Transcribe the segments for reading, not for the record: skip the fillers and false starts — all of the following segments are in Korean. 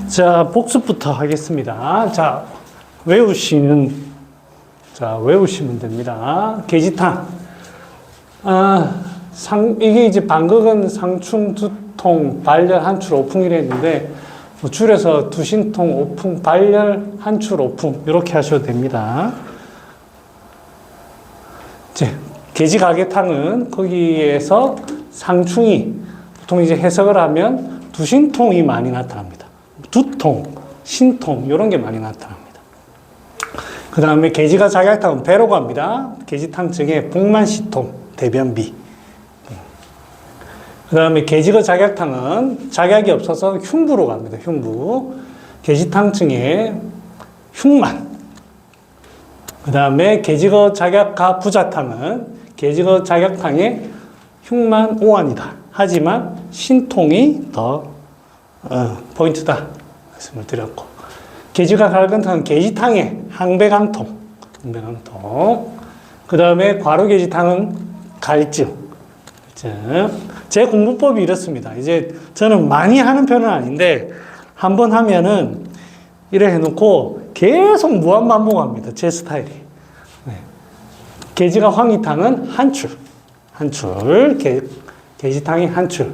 자, 복습부터 하겠습니다. 자, 외우시면 됩니다. 계지탕. 이게 이제 방극은 상충, 두통, 발열, 한출, 오풍이라 했는데, 뭐 줄여서 두신통, 오풍, 발열, 한출, 오풍, 이렇게 하셔도 됩니다. 이제, 계지가게탕은 거기에서 상충이, 보통 이제 해석을 하면 두신통이 많이 나타납니다. 두통, 신통, 이런 게 많이 나타납니다. 그 다음에 계지가 작약탕은 배로 갑니다. 계지탕증에 복만시통, 대변비. 그 다음에 계지가 작약탕은 작약이 없어서 흉부로 갑니다. 흉부. 계지탕증에 흉만. 그 다음에 계지거 작약가 부자탕은 계지거 작약탕에 흉만 오한이다. 하지만 신통이 더 포인트다 말씀을 드렸고, 계지가 갈근탕은 계지탕에 항배강통. 그 다음에 과로계지탕은 갈증. 제 공부법이 이렇습니다. 이제 저는 많이 하는 편은 아닌데 한번 하면은 이래 해놓고 계속 무한반복합니다. 제 스타일이. 네. 계지가 황희탕은 한출. 계지탕이 한출.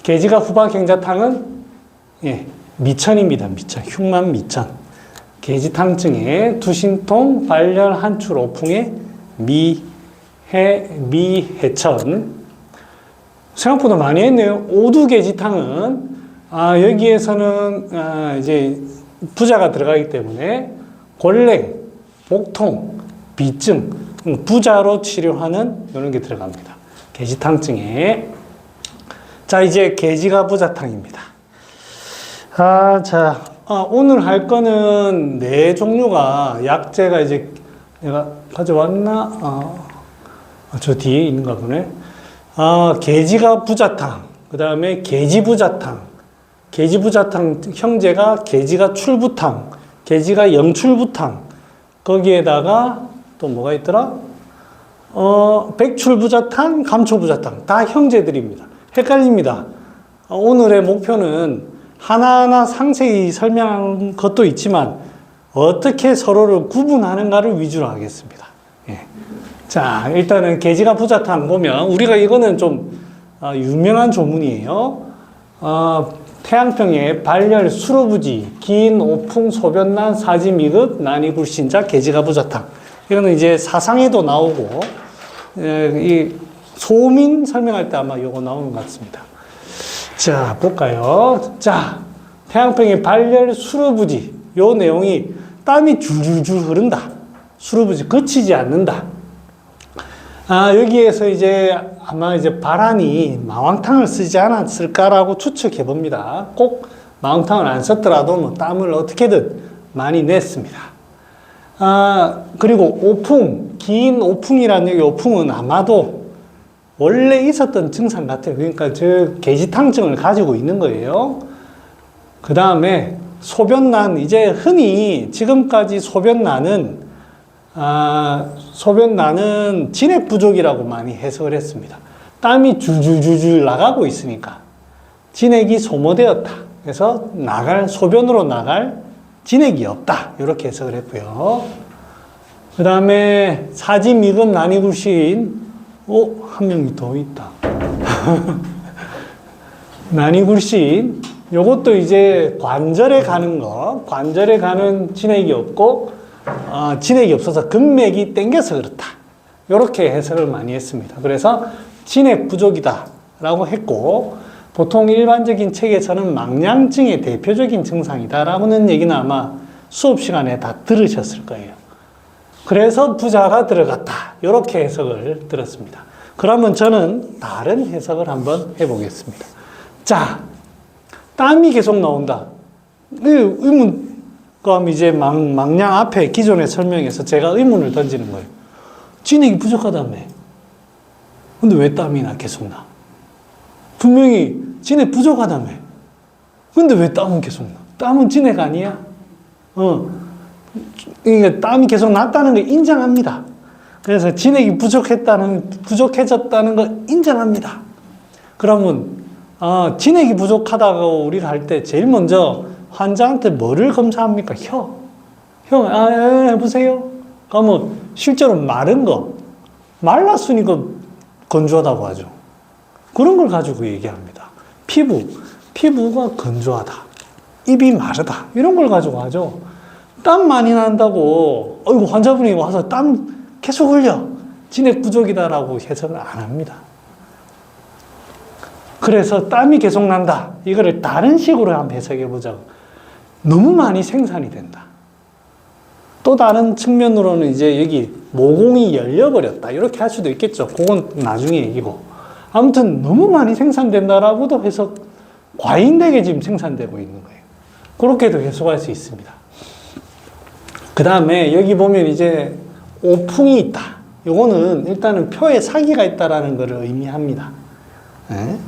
계지가 후박경자탕은 미천입니다. 미천. 흉만 미천. 계지탕증에 두신통, 발열, 한출, 오풍에 미해천. 생각보다 많이 했네요. 오두계지탕은 여기에서는 이제 부자가 들어가기 때문에 골랭, 복통, 비증, 부자로 치료하는 이런 게 들어갑니다. 계지탕증에. 자, 이제 계지가 부자탕입니다. 오늘 할 거는 네 종류가 약재가 이제 내가 가져왔나? 저 뒤에 있는가 보네. 계지가 부자탕, 그 다음에 계지부자탕, 계지부자탕 형제가 계지가 출부탕, 계지가 영출부탕, 거기에다가 또 뭐가 있더라? 백출부자탕, 감초부자탕, 다 형제들입니다. 헷갈립니다. 오늘의 목표는 하나하나 상세히 설명한 것도 있지만 어떻게 서로를 구분하는가를 위주로 하겠습니다. 자, 일단은 계지가 부자탕 보면 우리가 이거는 좀 유명한 조문이에요. 태양평에 발열, 수로부지, 긴, 오풍, 소변난, 사지미급, 난이굴신자, 계지가 부자탕. 이거는 이제 사상에도 나오고 이 소민 설명할 때 아마 이거 나오는 것 같습니다. 자, 볼까요? 자, 태양평에 발열, 수로부지. 요 내용이 땀이 줄줄줄 흐른다. 수로부지 그치지 않는다. 여기에서 이제 아마 이제 발안이 마왕탕을 쓰지 않았을까라고 추측해 봅니다. 꼭 마왕탕을 안 썼더라도 뭐 땀을 어떻게든 많이 냈습니다. 그리고 오풍, 긴 오풍이라는 여기 오풍은 아마도 원래 있었던 증상 같아요. 그러니까 저 계지탕증을 가지고 있는 거예요. 그 다음에 소변난, 이제 흔히 지금까지 소변난은 진액 부족이라고 많이 해석을 했습니다. 땀이 줄줄줄줄 나가고 있으니까 진액이 소모되었다. 그래서 소변으로 나갈 진액이 없다. 이렇게 해석을 했고요. 그 다음에 사지미금, 난이굴신, 한 명이 더 있다. 난이굴신, 요것도 이제 관절에 가는 진액이 없고, 진액이 없어서 근맥이 땡겨서 그렇다. 이렇게 해석을 많이 했습니다. 그래서 진액 부족이다 라고 했고, 보통 일반적인 책에서는 망량증의 대표적인 증상이다 라는 얘기는 아마 수업 시간에 다 들으셨을 거예요. 그래서 부자가 들어갔다. 이렇게 해석을 들었습니다. 그러면 저는 다른 해석을 한번 해보겠습니다. 자, 땀이 계속 나온다. 의문감 이제 망량 앞에 기존의 설명에서 제가 의문을 던지는 거예요. 진액이 부족하다며. 근데 왜 땀이 계속 나? 분명히 진액 부족하다며. 근데 왜 땀은 계속 나? 땀은 진액 아니야? 그러니까 땀이 계속 났다는 걸 인정합니다. 그래서 진액이 부족해졌다는 걸 인정합니다. 그러면 진액이 부족하다고 우리가 할 때 제일 먼저 환자한테 뭐를 검사합니까? 혀, 해보세요. 그러면 실제로 마른 거, 말랐으니까 건조하다고 하죠. 그런 걸 가지고 얘기합니다. 피부가 건조하다. 입이 마르다. 이런 걸 가지고 하죠. 땀 많이 난다고, 어이구, 환자분이 와서 땀 계속 흘려. 진액 부족이다라고 해석을 안 합니다. 그래서 땀이 계속 난다. 이거를 다른 식으로 한번 해석해 보자고. 너무 많이 생산이 된다. 또 다른 측면으로는 이제 여기 모공이 열려버렸다. 이렇게 할 수도 있겠죠. 그건 나중에 얘기고. 아무튼 너무 많이 생산된다라고도 해석, 과잉되게 지금 생산되고 있는 거예요. 그렇게도 해석할 수 있습니다. 그 다음에 여기 보면 이제 오풍이 있다. 요거는 일단은 표에 사기가 있다라는 것을 의미합니다. 네?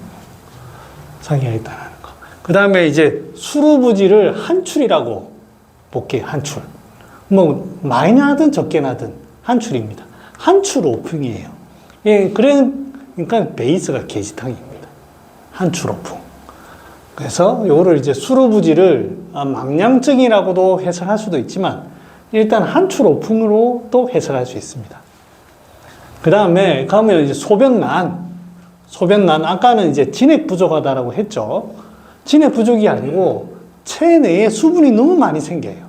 사기가 있다는 거. 그 다음에 이제 수루부지를 한출이라고 볼게요. 한출. 뭐 많이 나든 적게 나든 한출입니다. 한출 오풍이에요. 예, 그러니까 베이스가 게지탕입니다. 한출 오풍. 그래서 요거를 이제 수루부지를 망량증이라고도 해석할 수도 있지만 일단 한출 오풍으로 또 해석할 수 있습니다. 그 다음에 가면 이제 소변난, 아까는 이제 진액 부족하다라고 했죠. 진액 부족이 아니고 체내에 수분이 너무 많이 생겨요.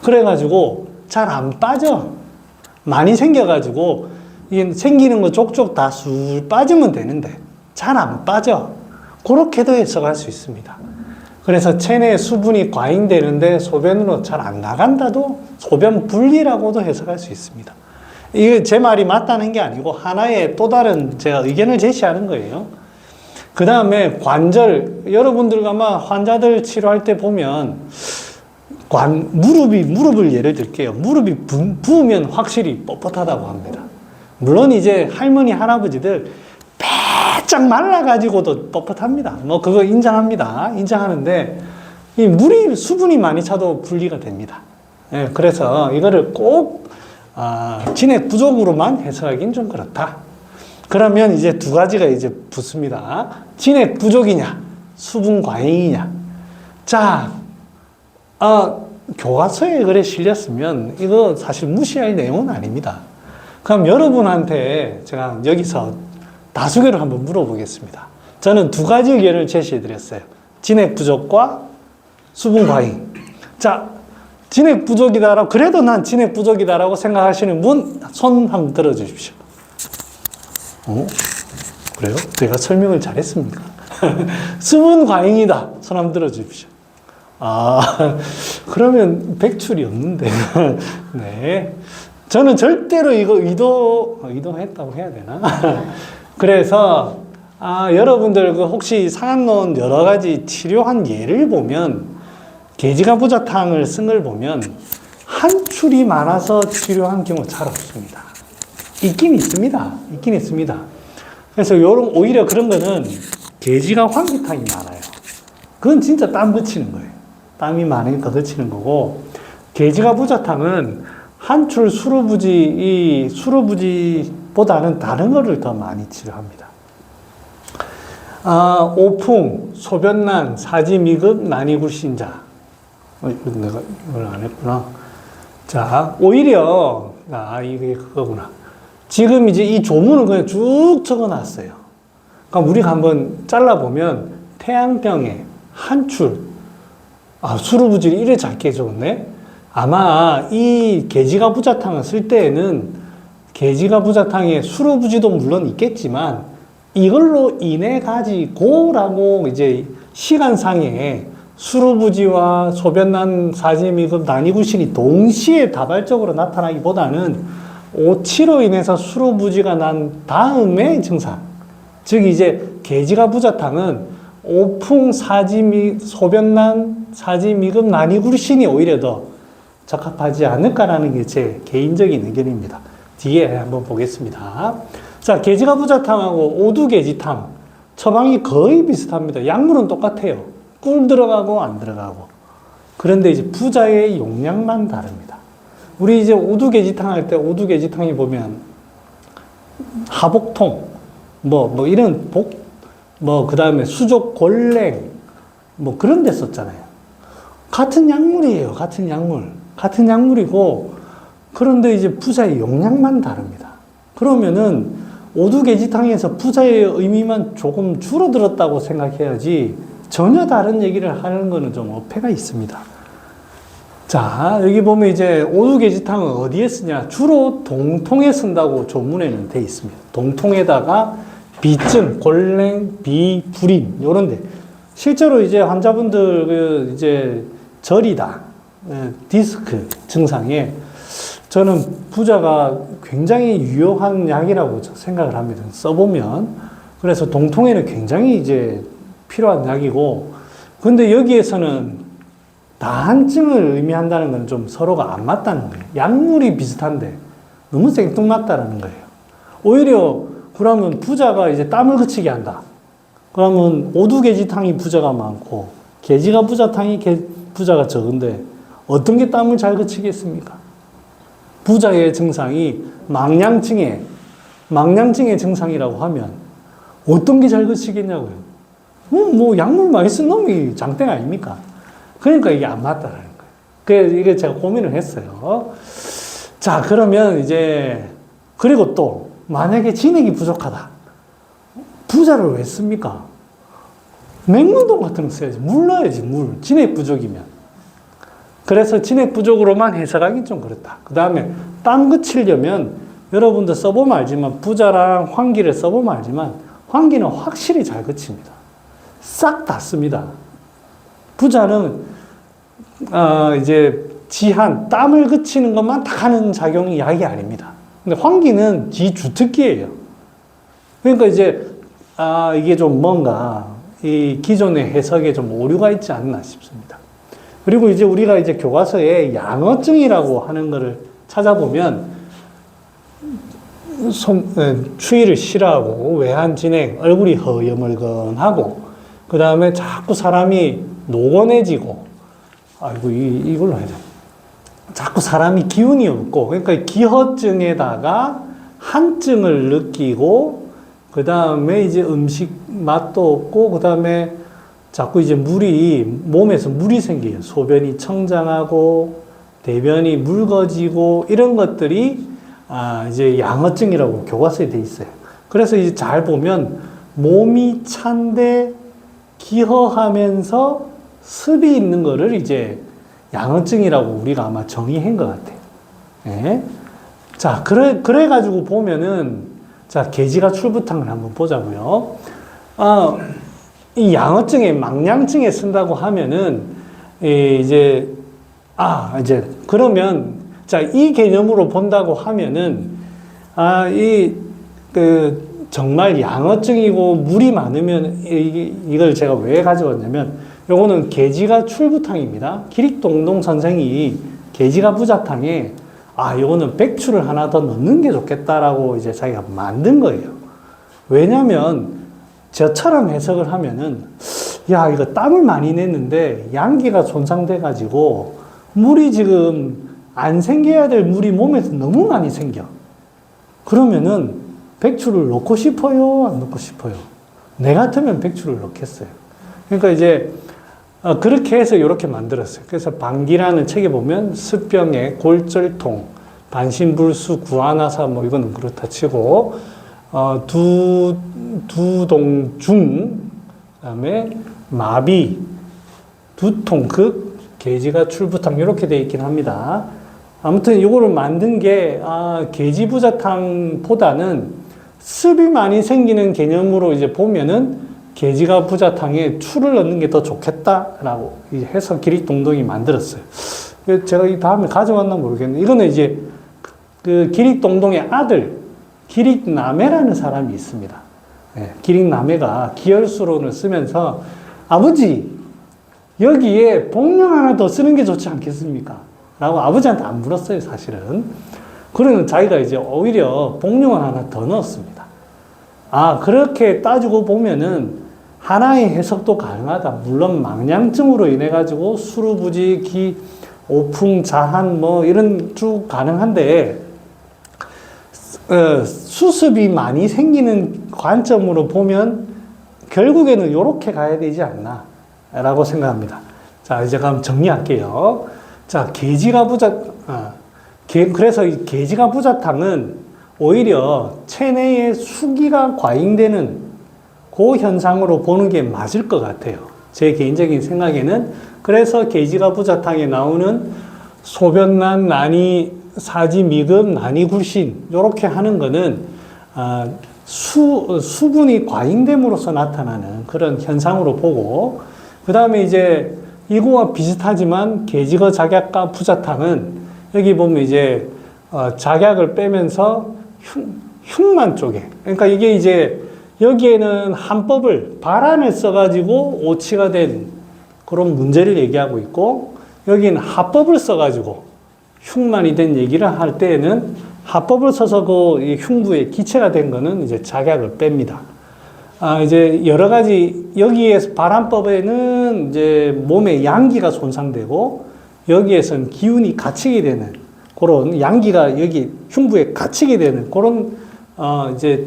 그래가지고 잘 안 빠져. 많이 생겨가지고 이게 생기는 거 쪽쪽 다 술 빠지면 되는데 잘 안 빠져. 그렇게도 해석할 수 있습니다. 그래서 체내에 수분이 과잉되는데 소변으로 잘 안 나간다도 소변 분리라고도 해석할 수 있습니다. 이게 제 말이 맞다는 게 아니고 하나의 또 다른 제가 의견을 제시하는 거예요. 그 다음에 관절, 여러분들 아마 환자들 치료할 때 보면 무릎을 예를 들게요. 무릎이 부으면 확실히 뻣뻣하다고 합니다. 물론 이제 할머니, 할아버지들 바짝 말라가지고도 뻣뻣합니다. 뭐 그거 인정합니다. 인정하는데 이 수분이 많이 차도 분리가 됩니다. 예, 그래서 이거를 꼭 진액 부족으로만 해석하기는 좀 그렇다. 그러면 이제 두 가지가 이제 붙습니다. 진액 부족이냐, 수분 과잉이냐. 자, 교과서에 그래 실렸으면 이거 사실 무시할 내용은 아닙니다. 그럼 여러분한테 제가 여기서 다수결을 한번 물어보겠습니다. 저는 두 가지 의견을 제시해 드렸어요. 진액 부족과 수분 과잉. 자, 진액 부족이다라고, 그래도 난 진액 부족이다라고 생각하시는 분, 손 한번 들어 주십시오. 그래요? 제가 설명을 잘했습니까? 수분 과잉이다. 손 한번 들어 주십시오. 그러면 백출이 없는데. 네. 저는 절대로 이거 의도했다고 해야 되나? 그래서, 여러분들 혹시 상한론 여러 가지 치료한 예를 보면, 게지가부자탕을 쓴 걸 보면, 한출이 많아서 치료한 경우 잘 없습니다. 있긴 있습니다. 그래서 오히려 그런 거는 게지가 환기탕이 많아요. 그건 진짜 땀 그치는 거예요. 땀이 많으니까 그치는 거고, 게지가부자탕은 한출 수루부지보다는 다른 거를 더 많이 치료합니다. 오풍, 소변난, 사지미급, 난이굴신자. 내가 이걸 안 했구나. 자, 오히려, 이게 그거구나. 지금 이제 이 조문을 그냥 쭉 적어 놨어요. 그러니까 우리가 한번 잘라보면, 태양병에 한출, 수루부지를 이래 작게 적었네? 아마 이 게지가부자탕을 쓸 때에는 게지가부자탕에 수루부지도 물론 있겠지만, 이걸로 인해 가지고라고 이제 시간상에 수루부지와 소변난, 사지미급, 난이굴신이 동시에 다발적으로 나타나기보다는 오치로 인해서 수루부지가 난 다음에 증상. 즉 이제 게지가부자탕은 오풍, 소변난, 사지미급, 난이굴신이 오히려 더 적합하지 않을까라는 게 제 개인적인 의견입니다. 뒤에 한번 보겠습니다. 자, 게지가부자탕하고 오두게지탕 처방이 거의 비슷합니다. 약물은 똑같아요. 꿀 들어가고 안 들어가고. 그런데 이제 부자의 용량만 다릅니다. 우리 이제 오두게지탕 할 때 오두게지탕이 보면 하복통, 이런 그 다음에 수족골랭, 뭐 그런 데 썼잖아요. 같은 약물이에요. 같은 약물. 같은 약물이고, 그런데 이제 부자의 용량만 다릅니다. 그러면은 오두계지탕에서 부자의 의미만 조금 줄어들었다고 생각해야지 전혀 다른 얘기를 하는 거는 좀 어폐가 있습니다. 자, 여기 보면 이제 오두계지탕은 어디에 쓰냐? 주로 동통에 쓴다고 조문에는 돼 있습니다. 동통에다가 비증, 골랭, 비, 불임, 요런 데. 실제로 이제 환자분들 그 이제 저리다, 디스크 증상에 저는 부자가 굉장히 유효한 약이라고 생각을 합니다. 써보면. 그래서 동통에는 굉장히 이제 필요한 약이고, 근데 여기에서는 다한증을 의미한다는 건 좀 서로가 안 맞다는 거예요. 약물이 비슷한데 너무 생뚱맞다라는 거예요. 오히려 그러면 부자가 이제 땀을 그치게 한다. 그러면 오두계지탕이 부자가 많고 계지가 부자탕이 부자가 적은데 어떤 게 땀을 잘 그치겠습니까? 부자의 증상이 망냥증의 증상이라고 하면 어떤 게 잘 그치겠냐고요. 뭐 약물 많이 쓴 놈이 장땡 아닙니까? 그러니까 이게 안 맞다라는 거예요. 그래서 이게 제가 고민을 했어요. 자, 그러면 이제, 그리고 또, 만약에 진액이 부족하다. 부자를 왜 씁니까? 맹문동 같은 거 써야지. 물 넣어야지, 물. 진액 부족이면. 그래서 진액 부족으로만 해석하기 좀 그렇다. 그 다음에, 땀 그치려면, 여러분들 써보면 알지만, 부자랑 환기를 써보면 알지만, 환기는 확실히 잘 그칩니다. 싹 다 씁니다. 부자는 이제 지한 땀을 그치는 것만 다 하는 작용이 약이 아닙니다. 근데 환기는 지 주특기예요. 그러니까 이제 이게 좀 뭔가 이 기존의 해석에 좀 오류가 있지 않나 싶습니다. 그리고 이제 우리가 이제 교과서에 양어증이라고 하는 것을 찾아보면 추위를 싫어하고 외한 진행, 얼굴이 허여멀건하고 그 다음에 자꾸 사람이 노곤해지고, 아이고, 이걸로 해야 돼. 자꾸 사람이 기운이 없고, 그러니까 기허증에다가 한증을 느끼고, 그 다음에 이제 음식 맛도 없고, 그 다음에 자꾸 이제 몸에서 물이 생겨요. 소변이 청장하고, 대변이 묽어지고, 이런 것들이, 이제 양어증이라고 교과서에 돼 있어요. 그래서 이제 잘 보면, 몸이 찬데, 기허하면서 습이 있는 거를 이제 양어증이라고 우리가 아마 정의한 것 같아요. 예? 자, 그래가지고 보면은, 자, 계지가 출부탕을 한번 보자고요. 이 양어증에, 망냥증에 쓴다고 하면은, 이제, 그러면, 자, 이 개념으로 본다고 하면은, 정말 양어증이고 물이 많으면 이걸 제가 왜 가져왔냐면 요거는 계지가 출부탕입니다. 기릭동동 선생이 계지가 부자탕에 요거는 백추를 하나 더 넣는 게 좋겠다라고 이제 자기가 만든 거예요. 왜냐면 저처럼 해석을 하면은 이거 땀을 많이 냈는데 양기가 손상돼 가지고 물이 지금 안 생겨야 될 물이 몸에서 너무 많이 생겨. 그러면은 백추를 넣고 싶어요? 안 넣고 싶어요? 내 같으면 백추를 넣겠어요. 그러니까 이제, 그렇게 해서 이렇게 만들었어요. 그래서 방기라는 책에 보면, 습병에 골절통, 반신불수, 구안화사, 뭐 이거는 그렇다 치고, 두동중, 그 다음에 마비, 두통극, 계지가 출부탕, 이렇게 되어 있긴 합니다. 아무튼 이거를 만든 게, 계지부자탕보다는 습이 많이 생기는 개념으로 이제 보면은 계지가 부자탕에 추를 넣는 게 더 좋겠다라고 해서 기릭동동이 만들었어요. 제가 이 다음에 가져왔나 모르겠는데, 이거는 이제 그 기릭동동의 아들, 기릭남해라는 사람이 있습니다. 네, 기릭남해가 기혈수론을 쓰면서 아버지, 여기에 복령 하나 더 쓰는 게 좋지 않겠습니까? 라고 아버지한테 안 물었어요, 사실은. 그러면 자기가 이제 오히려 복령을 하나 더 넣었습니다. 그렇게 따지고 보면은 하나의 해석도 가능하다. 물론 망냥증으로 인해 가지고 수루부지, 오풍, 자한 뭐 이런 쭉 가능한데 수습이 많이 생기는 관점으로 보면 결국에는 이렇게 가야 되지 않나. 라고 생각합니다. 자, 이제 그럼 정리할게요. 자, 그래서 이 계지가부자탕은 오히려 체내의 수기가 과잉되는 그 현상으로 보는 게 맞을 것 같아요. 제 개인적인 생각에는. 그래서 계지가부자탕에 나오는 소변난, 난이, 사지, 미금, 난이, 굴신 이렇게 하는 거는 수분이 과잉됨으로써 나타나는 그런 현상으로 보고, 그 다음에 이제 이거와 비슷하지만 계지거 작약과 부자탕은 여기 보면 이제 작약을 빼면서 흉만 쪽에, 그러니까 이게 이제 여기에는 한법을 발안을 써가지고 오치가 된 그런 문제를 얘기하고 있고, 여기는 합법을 써가지고 흉만이 된 얘기를 할 때에는 합법을 써서 그 흉부의 기체가 된 거는 이제 작약을 뺍니다. 이제 여러 가지, 여기에서 발안법에는 이제 몸의 양기가 손상되고, 여기에서는 기운이 갇히게 되는 그런 양기가 여기 흉부에 갇히게 되는 그런, 이제,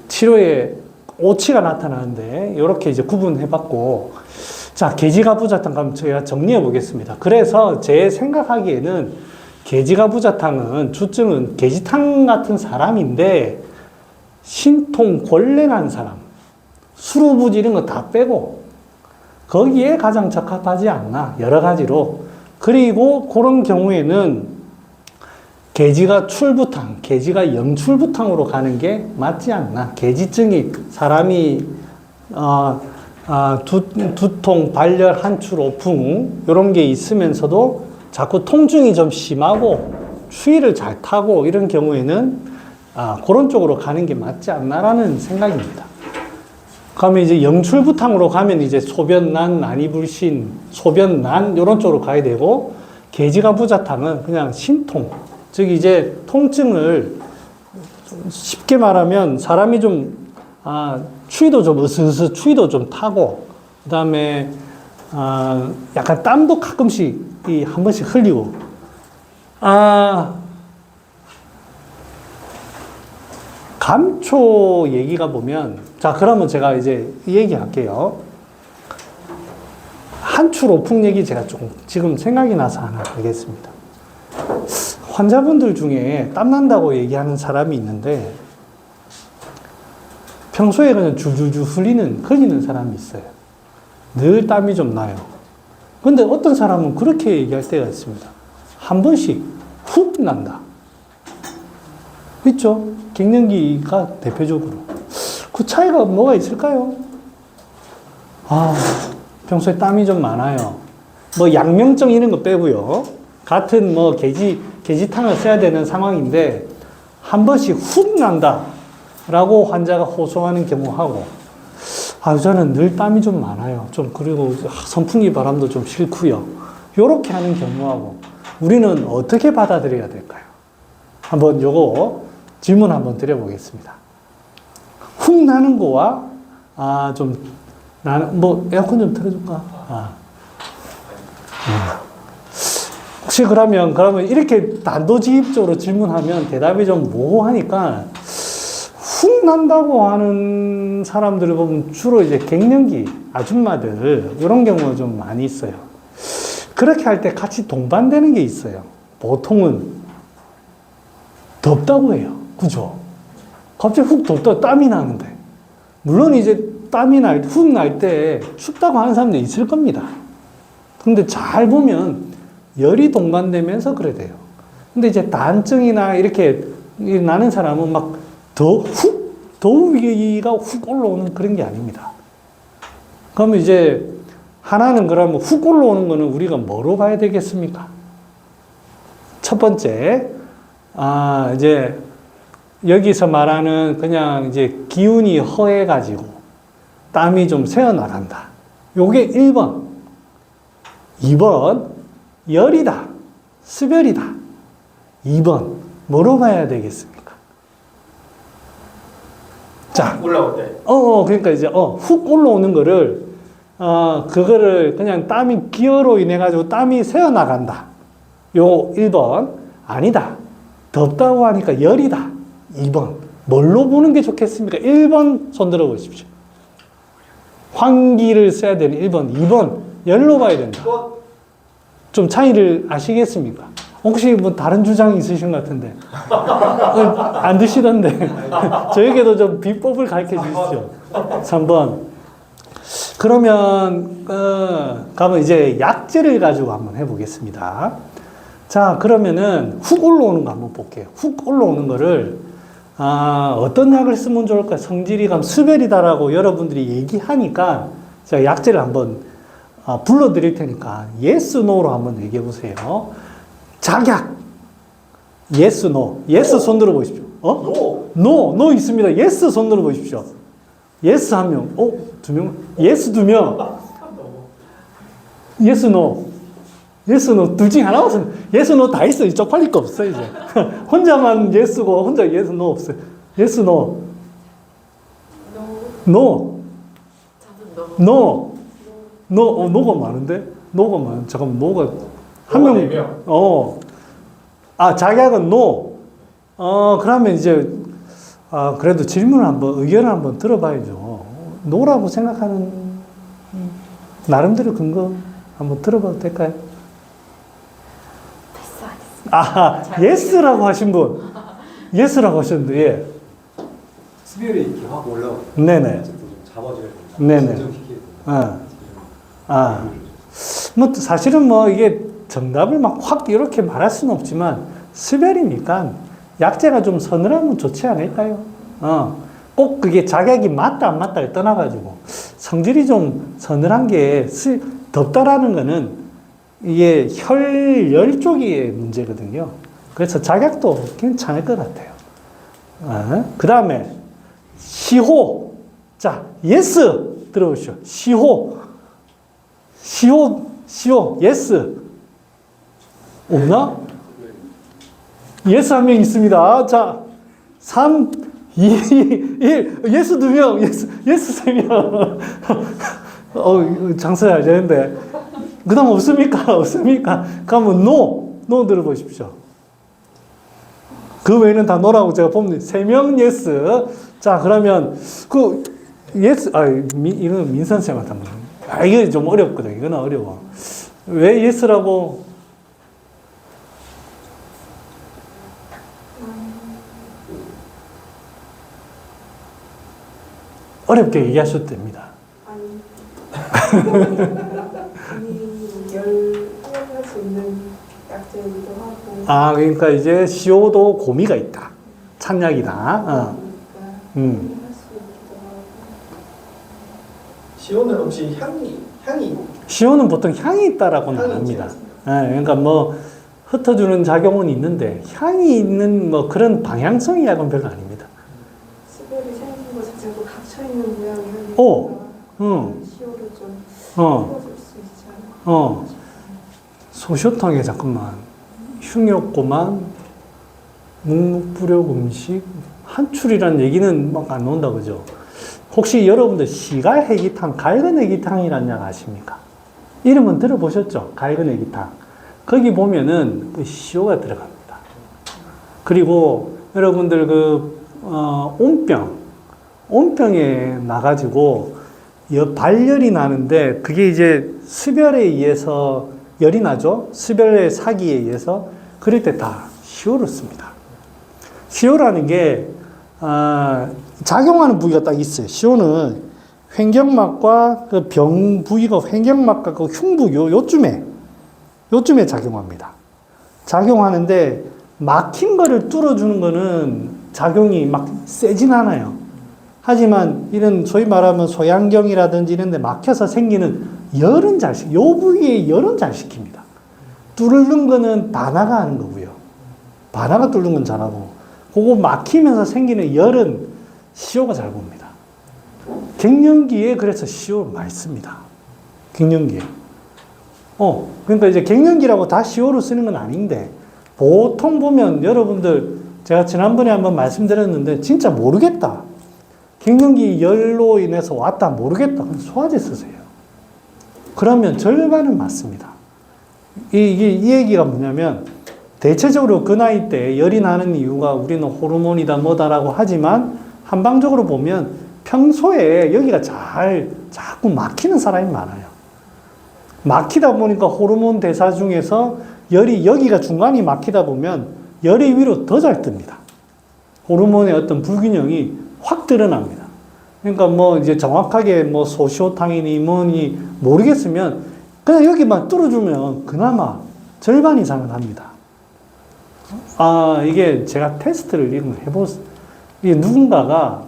치료에 오치가 나타나는데, 이렇게 이제 구분해 봤고, 자, 계지가부자탕 그럼 제가 정리해 보겠습니다. 그래서 제 생각하기에는 계지가부자탕은 주증은 계지탕 같은 사람인데, 신통, 권랭한 사람, 수루부지 이런 거 다 빼고 거기에 가장 적합하지 않나, 여러 가지로. 그리고 그런 경우에는 계지가 출부탕, 계지가 영출부탕으로 가는 게 맞지 않나. 계지증이 사람이 두통, 발열, 한출, 오풍 이런 게 있으면서도 자꾸 통증이 좀 심하고 추위를 잘 타고 이런 경우에는 그런 쪽으로 가는 게 맞지 않나라는 생각입니다. 그러면 이제 영출부탕으로 가면 이제 소변난, 난이불신, 소변난 이런 쪽으로 가야 되고, 계지가부자탕은 그냥 신통, 즉 이제 통증을 쉽게 말하면 사람이 좀 추위도 좀 으스으스 추위도 좀 타고, 그 다음에 약간 땀도 가끔씩 한 번씩 흘리고, 감초 얘기가 보면, 자, 그러면 제가 이제 이 얘기 할게요. 한출 오풍 얘기 제가 조금 지금 생각이 나서 하나 하겠습니다. 환자분들 중에 땀난다고 얘기하는 사람이 있는데, 평소에 그냥 줄줄줄 흘리는 사람이 있어요. 늘 땀이 좀 나요. 근데 어떤 사람은 그렇게 얘기할 때가 있습니다. 한 번씩 훅 난다. 있죠? 갱년기가 대표적으로. 그 차이가 뭐가 있을까요? 평소에 땀이 좀 많아요. 뭐 양명증 이런 거 빼고요. 같은 뭐 계지탕을 써야 되는 상황인데 한 번씩 훅 난다 라고 환자가 호소하는 경우하고, 저는 늘 땀이 좀 많아요. 좀, 그리고 선풍기 바람도 좀 싫고요. 요렇게 하는 경우하고 우리는 어떻게 받아들여야 될까요? 한번 요거 질문 한번 드려보겠습니다. 훅 나는 거와, 뭐, 에어컨 좀 틀어줄까? 혹시 그러면 이렇게 단도직입적으로 질문하면 대답이 좀 모호하니까, 훅 난다고 하는 사람들을 보면 주로 이제 갱년기 아줌마들, 이런 경우가 좀 많이 있어요. 그렇게 할 때 같이 동반되는 게 있어요. 보통은 덥다고 해요. 그죠? 갑자기 훅 덥다 땀이 나는데. 물론 이제 땀이 훅 날 때 춥다고 하는 사람도 있을 겁니다. 근데 잘 보면 열이 동반되면서 그래 돼요. 근데 이제 단증이나 이렇게 나는 사람은 막 더위가 훅 올라오는 그런 게 아닙니다. 그러면 이제 하나는 그러면 훅 올라오는 거는 우리가 뭐로 봐야 되겠습니까? 첫 번째, 이제 여기서 말하는 그냥 이제 기운이 허해가지고 땀이 좀 새어나간다. 요게 1번. 2번, 열이다. 수별이다. 2번, 뭐로 봐야 되겠습니까? 자. 올라올 때. 그러니까 이제, 훅 올라오는 거를, 그거를 그냥 땀이 기어로 인해가지고 땀이 새어나간다. 요 1번. 아니다. 덥다고 하니까 열이다. 2번. 뭘로 보는 게 좋겠습니까? 1번 손 들어 보십시오. 환기를 써야 되는 1번, 2번, 열로 봐야 된다. 좀 차이를 아시겠습니까? 혹시 뭐 다른 주장이 있으신 것 같은데. 안 드시던데. 저에게도 좀 비법을 가르쳐 주시죠. 3번. 그러면, 가면 이제 약재를 가지고 한번 해보겠습니다. 자, 그러면은 훅 올라오는 거 한번 볼게요. 훅 올라오는 거를, 어떤 약을 쓰면 좋을까? 성질이 감 수별이다라고 여러분들이 얘기하니까 제가 약재를 한번 불러드릴 테니까 yes, no로 한번 얘기해 보세요. 작약. yes, no. yes 손 들어 보십시오. no 있습니다. yes 손 들어 보십시오. yes 한 명. 2명. yes 2명. yes, no. yes, no. 둘 중에 하나 없으면 yes, no 다 있어. 쪽팔릴 거 없어, 이제. 혼자만 yes고, 혼자 yes, no 없어요. yes, no. no. no. no가 많은데? no가 많은. 잠깐만, no가 한 명. 작약은 no. 그러면 이제, 그래도 질문을 한번, 의견을 한번 들어봐야죠. no라고 생각하는, 나름대로 근거 한번 들어봐도 될까요? yes라고 하신 분. yes라고 하셨는데, 예. 수별이 이렇게 확 올라오고. 네네. 잡아줘야 된다. 네네. 뭐, 사실은 뭐, 이게 정답을 막 확 이렇게 말할 수는 없지만, 수별이니까 약재가 좀 서늘하면 좋지 않을까요? 꼭 그게 작약이 맞다, 안 맞다를 떠나가지고, 성질이 좀 서늘한 게 덥다라는 거는 이게 혈열 쪽의 문제거든요. 그래서 작약도 괜찮을 것 같아요. 그 다음에, 시호. 자, yes 들어보시죠. 시호, yes. 없나? yes 한 명 있습니다. 자, 3, 2, 1, yes 2명, yes 3명. 장사 잘 되는데. 그 다음 없습니까? 없습니까? 그러면 no 들어보십시오. 그 외에는 다 no라고 제가 보면 3명 yes. 자, 그러면 yes, 이건 민선생한테 한번. 이게 좀 어렵거든. 이거는 어려워. 왜 yes라고? 어렵게 얘기하셔도 됩니다. 열 해결할 수 있는 약재이기도 하고. 그러니까 이제 시오도 고미가 있다. 찬약이다. 시오는 혹시 향이 시오는 보통 향이 있다라고 나눕니다. 그러니까 뭐 흩어주는 작용은 있는데 향이 있는 뭐 그런 방향성의 약은 별로 아닙니다. 수별이 생긴 것 자체가 갇혀 있는 모양이 하니까 시오를 좀 풀어줄 수 있지 않을까. 소쇼탕에 잠깐만 흉욕고만 묵묵부력 음식 한출이라는 얘기는 막 안 나온다 그죠? 혹시 여러분들 시갈해기탕, 갈근해기탕이라는 약 아십니까? 이름은 들어보셨죠? 갈근해기탕. 거기 보면은 그 시오가 들어갑니다. 그리고 여러분들 온병에 나가지고 발열이 나는데 그게 이제 수별에 의해서 열이 나죠? 수별의 사기에 의해서 그럴 때 다 시오를 씁니다. 시오라는 게 작용하는 부위가 딱 있어요. 시오는 횡격막과 그 병 부위가 횡격막과 그 흉부 요쯤에 작용합니다. 작용하는데 막힌 거를 뚫어주는 거는 작용이 막 세진 않아요. 하지만 이런 소위 말하면 소양경이라든지 이런 데 막혀서 생기는 열은 요 부위에 열은 잘 시킵니다. 뚫는 거는 바나가 하는 거고요. 바나가 뚫는 건 잘하고 그거 막히면서 생기는 열은 시오가 잘 봅니다. 갱년기에 그래서 시오를 많이 씁니다. 갱년기에. 그러니까 이제 갱년기라고 다 시오를 쓰는 건 아닌데 보통 보면 여러분들 제가 지난번에 한번 말씀드렸는데 진짜 모르겠다. 갱년기 열로 인해서 왔다 모르겠다. 그럼 소화제 쓰세요. 그러면 절반은 맞습니다. 이 얘기가 뭐냐면 대체적으로 그 나이 때 열이 나는 이유가 우리는 호르몬이다 뭐다라고 하지만 한방적으로 보면 평소에 여기가 자꾸 막히는 사람이 많아요. 막히다 보니까 호르몬 대사 중에서 열이 여기가 중간이 막히다 보면 열이 위로 더 잘 뜹니다. 호르몬의 어떤 불균형이 확 드러납니다. 그러니까 뭐 이제 정확하게 뭐 소시오탕이니 뭐니 모르겠으면 그냥 여기만 뚫어주면 그나마 절반 이상은 합니다. 이게 제가 테스트를 이게 누군가가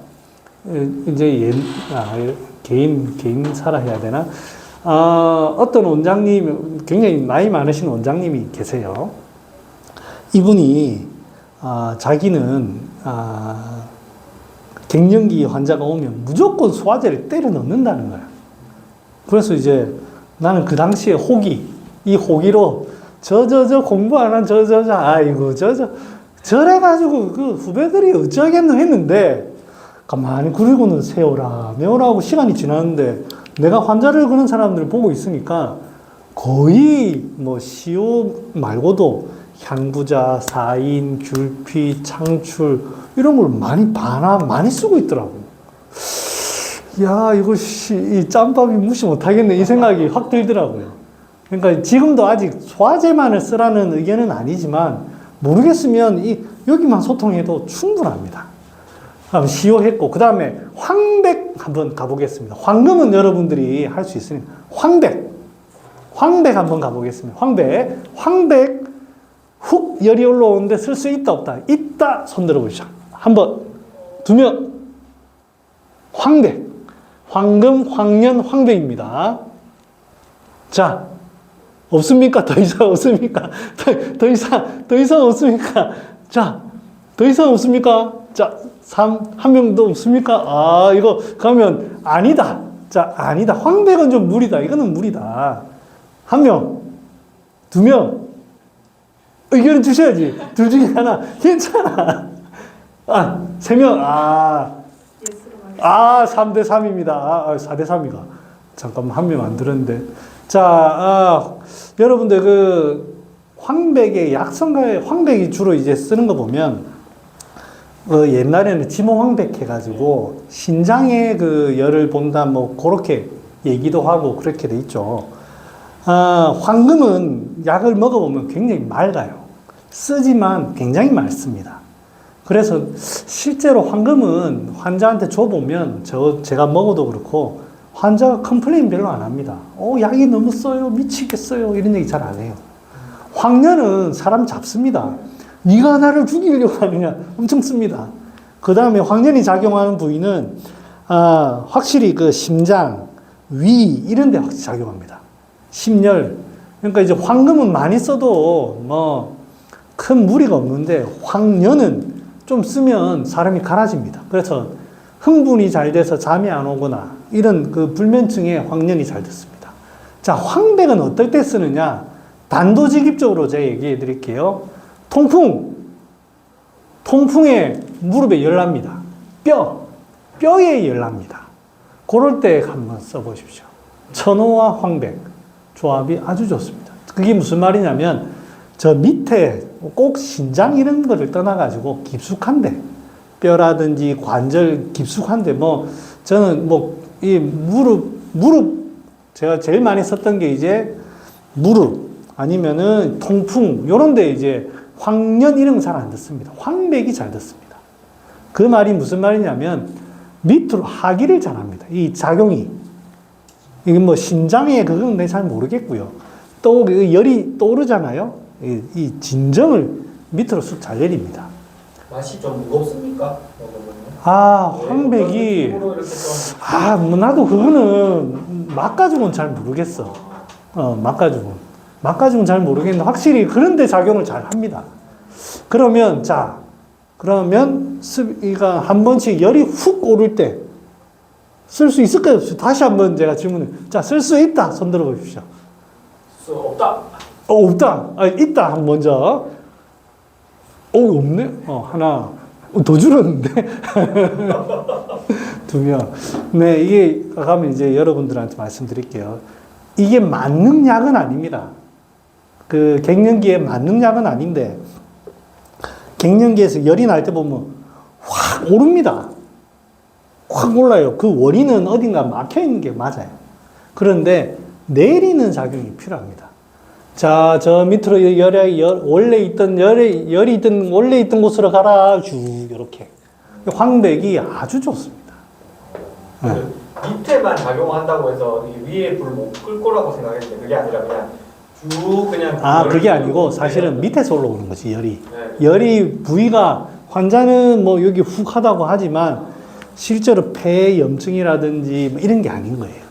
이제 개인사라 해야 되나? 어떤 원장님, 굉장히 나이 많으신 원장님이 계세요. 이분이, 자기는, 갱년기 환자가 오면 무조건 소화제를 때려 넣는다는 거야. 그래서 이제 나는 그 당시에 이 호기로 공부 안 한 아이고, 저래가지고 그 후배들이 어쩌겠노 했는데, 가만히 그리고는 세워라, 메워라 하고 시간이 지났는데, 내가 환자를 그런 사람들을 보고 있으니까 거의 뭐 시오 말고도 향부자, 사인, 귤피, 창출 이런 걸 많이 쓰고 있더라고. 야, 이거 이 짬밥이 무시 못하겠네 이 생각이 확 들더라고요. 그러니까 지금도 아직 소화제만을 쓰라는 의견은 아니지만 모르겠으면 여기만 소통해도 충분합니다. 그럼 시효했고 그 다음에 황백 한번 가보겠습니다. 황금은 여러분들이 할 수 있으니까 황백 한번 가보겠습니다. 황백 훅 열이 올라오는데 쓸 수 있다 없다? 있다. 손 들어보시죠. 한번, 두 명. 황백, 황금, 황년, 황백입니다. 자, 없습니까? 더 이상 없습니까? 더 이상 없습니까? 자, 더 이상 없습니까? 자, 한 명도 없습니까? 이거 가면 아니다. 자, 아니다. 황백은 좀 무리다. 이거는 무리다. 한 명, 두 명. 의견을 주셔야지. 둘 중에 하나. 괜찮아. 세 명. 3대 3입니다. 4대 3이가. 잠깐만, 한 명 안 들었는데. 자, 여러분들 황백의 약성가에 황백이 주로 이제 쓰는 거 보면, 옛날에는 지모황백 해가지고, 신장의 열을 본다, 뭐, 그렇게 얘기도 하고, 그렇게 돼 있죠. 황금은 약을 먹어보면 굉장히 맑아요. 쓰지만 굉장히 맑습니다. 그래서 실제로 황금은 환자한테 줘보면 제가 먹어도 그렇고 환자가 컴플레인 별로 안 합니다. 약이 너무 써요. 미치겠어요. 이런 얘기 잘 안 해요. 황년은 사람 잡습니다. 네가 나를 죽이려고 하느냐 엄청 씁니다. 그 다음에 황년이 작용하는 부위는 확실히 심장, 위 이런 데 확실히 작용합니다. 심열. 그러니까 이제 황금은 많이 써도 뭐 큰 무리가 없는데 황년은 좀 쓰면 사람이 갈아집니다. 그래서 흥분이 잘 돼서 잠이 안 오거나 이런 불면증에 황년이 잘 듣습니다. 자, 황백은 어떨 때 쓰느냐? 단도직입적으로 제가 얘기해 드릴게요. 통풍에 무릎에 열 납니다. 뼈에 열 납니다. 그럴 때 한번 써보십시오. 천호와 황백 조합이 아주 좋습니다. 그게 무슨 말이냐면 저 밑에 꼭 신장 이런 거를 떠나가지고 깊숙한데 뼈라든지 관절 깊숙한데 저는 이 무릎 제가 제일 많이 썼던 게 이제 무릎 아니면은 통풍 요런 데 이제 황년 이런 거 잘 안 듣습니다. 황백이 잘 듣습니다. 그 말이 무슨 말이냐면 밑으로 하기를 잘합니다. 이 작용이 이게 신장에 그건 내가 잘 모르겠고요. 또 열이 떠오르잖아요. 이 진정을 밑으로 쑥 잘 내립니다. 맛이 좀 무겁습니까? 황백이 나도 그거는 맛가지고는 잘 모르겠어. 맛가지고는 잘 모르겠는데 확실히 그런데 작용을 잘 합니다. 그러면 이가 한 번씩 열이 훅 오를 때 쓸 수 있을까요? 다시 한번 제가 질문을. 자, 쓸 수 있다. 손 들어 보십시오. 없다. 없다. 있다. 먼저. 없네. 하나. 더 줄었는데. 두 명. 네, 이게 가면 이제 여러분들한테 말씀드릴게요. 이게 만능 약은 아닙니다. 갱년기에 만능 약은 아닌데, 갱년기에서 열이 날 때 보면 확 오릅니다. 확 올라요. 그 원인은 어딘가 막혀 있는 게 맞아요. 그런데 내리는 작용이 필요합니다. 자, 저 밑으로 원래 있던 열이 있던 원래 있던 곳으로 가라. 쭉 이렇게. 황백이 아주 좋습니다. 그 밑에만 작용한다고 해서 이 위에 불 못 끌 거라고 생각했는데 그게 아니라 그냥 쭉 그냥 아, 그게 아니고 사실은 밑에서 올라오는 거지, 열이. 네. 열이 부위가 환자는 뭐 여기 훅 하다고 하지만 실제로 폐 염증이라든지 뭐 이런 게 아닌 거예요.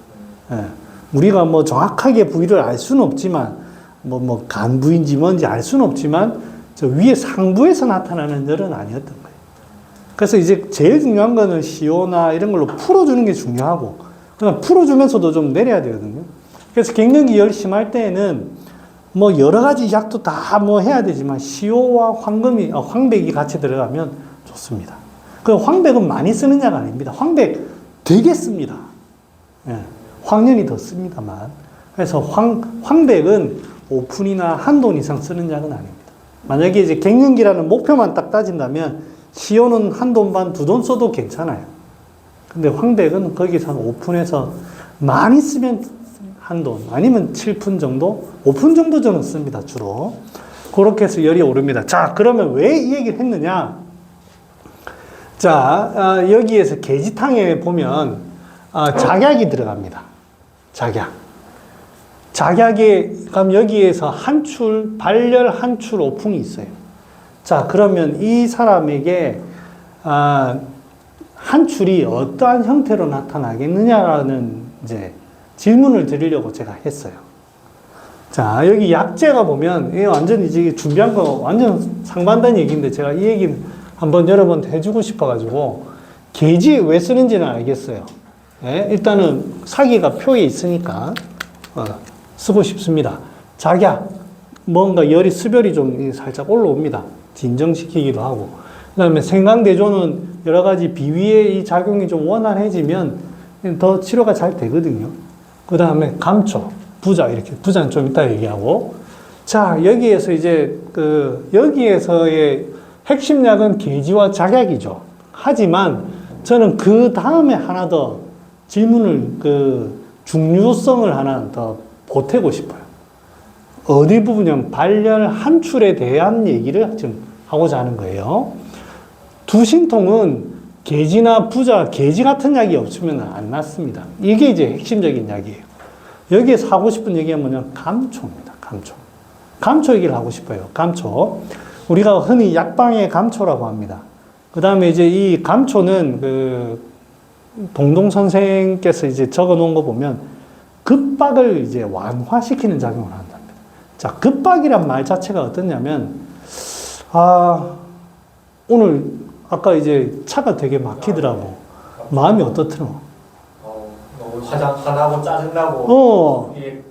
예. 우리가 뭐 정확하게 부위를 알 수는 없지만 뭐 간 부위인지 뭔지 알 수는 없지만 저 위에 상부에서 나타나는 열은 아니었던 거예요. 그래서 이제 제일 중요한 거는 시오나 이런 걸로 풀어주는 게 중요하고 그냥 풀어주면서도 좀 내려야 되거든요. 그래서 갱년기 열이 심할 때에는 뭐 여러 가지 약도 다 뭐 해야 되지만 시오와 황백이 같이 들어가면 좋습니다. 그 황백은 많이 쓰는 약 아닙니다. 황백 되게 씁니다. 예. 황년이 더 씁니다만. 그래서 황백은 5푼이나 한 돈 이상 쓰는 약은 아닙니다. 만약에 이제 갱년기라는 목표만 딱 따진다면 시오는 한 돈 반, 두 돈 써도 괜찮아요. 근데 황백은 거기서 한 5푼에서 많이 쓰면 한 돈, 아니면 7푼 정도? 5푼 정도 저는 씁니다, 주로. 그렇게 해서 열이 오릅니다. 자, 그러면 왜 이 얘기를 했느냐? 자, 여기에서 계지탕에 보면 작약이 들어갑니다. 작약에 그럼 여기에서 한출, 발열 한출 오풍이 있어요. 자, 그러면 이 사람에게 한출이 어떠한 형태로 나타나겠느냐라는 이제 질문을 드리려고 제가 했어요. 자, 여기 약재가 보면 이 완전 이제 준비한 거 완전 상반된 얘기인데 제가 이 얘기 한번 여러 번 해주고 싶어가지고 계지 왜 쓰는지는 알겠어요. 네? 일단은 사기가 표에 있으니까 쓰고 싶습니다. 작약, 뭔가 열이 수별이 좀 살짝 올라옵니다. 진정시키기도 하고. 그 다음에 생강대조는 여러 가지 비위의 이 작용이 좀 원활해지면 더 치료가 잘 되거든요. 그 다음에 감초, 부자, 이렇게. 부자는 좀 이따 얘기하고. 자, 여기에서 이제, 여기에서의 핵심 약은 계지와 작약이죠. 하지만 저는 그 다음에 하나 더 질문을, 중요성을 하나 더 보태고 싶어요. 어디 부분이냐면 발열 한출에 대한 얘기를 지금 하고자 하는 거예요. 두신통은 계지나 부자, 계지 같은 약이 없으면 안 낫습니다. 이게 이제 핵심적인 약이에요. 여기에서 하고 싶은 얘기가 뭐냐면 감초입니다. 감초 얘기를 하고 싶어요. 감초. 우리가 흔히 약방의 감초라고 합니다. 그 다음에 이제 이 감초는 동동 선생께서 이제 적어 놓은 거 보면 급박을 이제 완화시키는 작용을 한답니다. 자, 급박이란 말 자체가 어떠냐면, 오늘 아까 이제 차가 되게 막히더라고. 마음이 어떻더라? 너무 화나고 짜증나고. 이게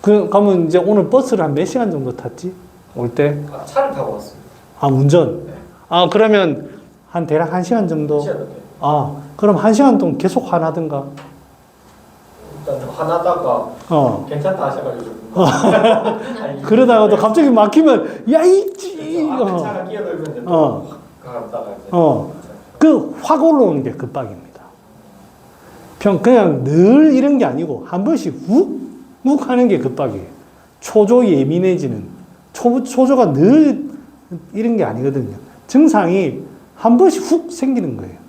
지금 그러면 이제 오늘 버스를 한 몇 시간 정도 탔지? 올 때? 차를 타고 왔습니다. 운전? 네. 그러면 한 대략 1시간 정도? 시간도 돼. 그럼 1시간 동안 계속 화나든가? 일단 화나다가 괜찮다 하셔가지고. 그러다가도 갑자기 막히면, 야, 앞에 차가 끼어들면 이제 갔다가 이제. 확 올라오는 게 급박입니다. 그냥 늘 이런 게 아니고, 한 번씩 훅 하는 게 급박이에요. 초조 예민해지는, 초조가 늘 이런 게 아니거든요. 증상이 한 번씩 훅 생기는 거예요.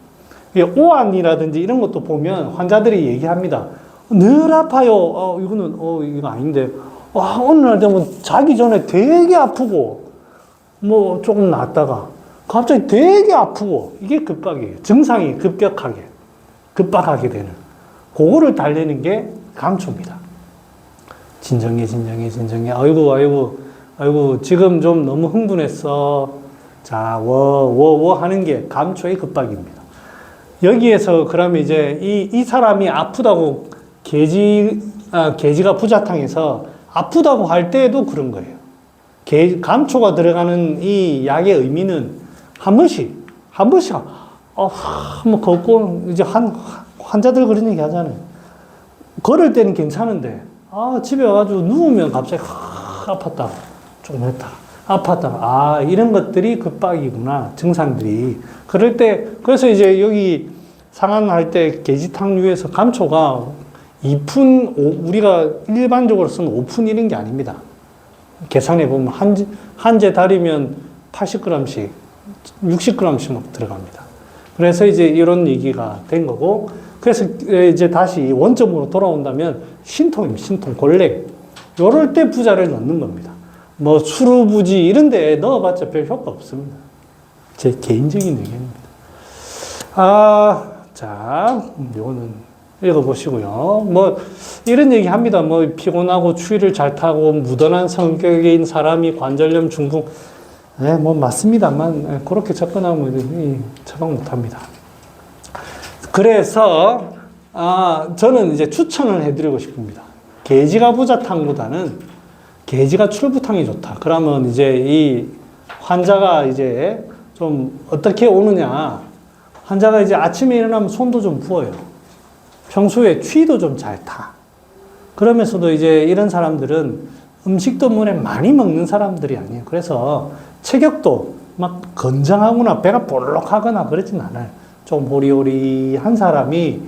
오한이라든지 이런 것도 보면 환자들이 얘기합니다. 늘 아파요. 이거는, 이거 아닌데. 어느 날 되면 자기 전에 되게 아프고, 뭐 조금 낫다가, 갑자기 되게 아프고, 이게 급박이에요. 증상이 급박하게 되는. 그거를 달래는 게 감초입니다. 진정해. 아이고, 지금 좀 너무 흥분했어. 자, 하는 게 감초의 급박입니다. 여기에서 그러면 이제 이 사람이 아프다고 계지가 부자탕에서 아프다고 할 때에도 그런 거예요. 감초가 들어가는 이 약의 의미는 한 번씩 한번 걷고 이제 환자들 그런 얘기 하잖아요. 걸을 때는 괜찮은데 집에 와가지고 누우면 갑자기 아팠다. 조금 했다. 아팠다. 이런 것들이 급박이구나. 증상들이. 그럴 때, 그래서 이제 여기 상한할 때 계지탕류에서 감초가 2푼, 우리가 일반적으로 쓰는 5푼 이런 게 아닙니다. 계산해 보면 한 제 달이면 80g씩, 60g씩 막 들어갑니다. 그래서 이제 이런 얘기가 된 거고, 그래서 이제 다시 원점으로 돌아온다면 신통입니다. 신통, 골렉. 요럴 때 부자를 넣는 겁니다. 뭐 수루부지 이런 데 넣어봤자 별 효과 없습니다. 제 개인적인 의견입니다. 자, 요거는 읽어보시고요. 뭐, 이런 얘기 합니다. 뭐, 피곤하고 추위를 잘 타고 무던한 성격인 사람이 관절염, 중풍. 네, 뭐, 맞습니다만, 그렇게 접근하면 처방 못 합니다. 그래서, 저는 이제 추천을 해드리고 싶습니다. 계지가부자탕보다는 계지가 출부탕이 좋다. 그러면 이제 이 환자가 이제 좀 어떻게 오느냐. 환자가 이제 아침에 일어나면 손도 좀 부어요. 평소에 추위도 좀 잘 타. 그러면서도 이제 이런 사람들은 음식도 문에 많이 먹는 사람들이 아니에요. 그래서 체격도 막 건장하거나 배가 볼록하거나 그러진 않아요. 좀 호리호리한 사람이,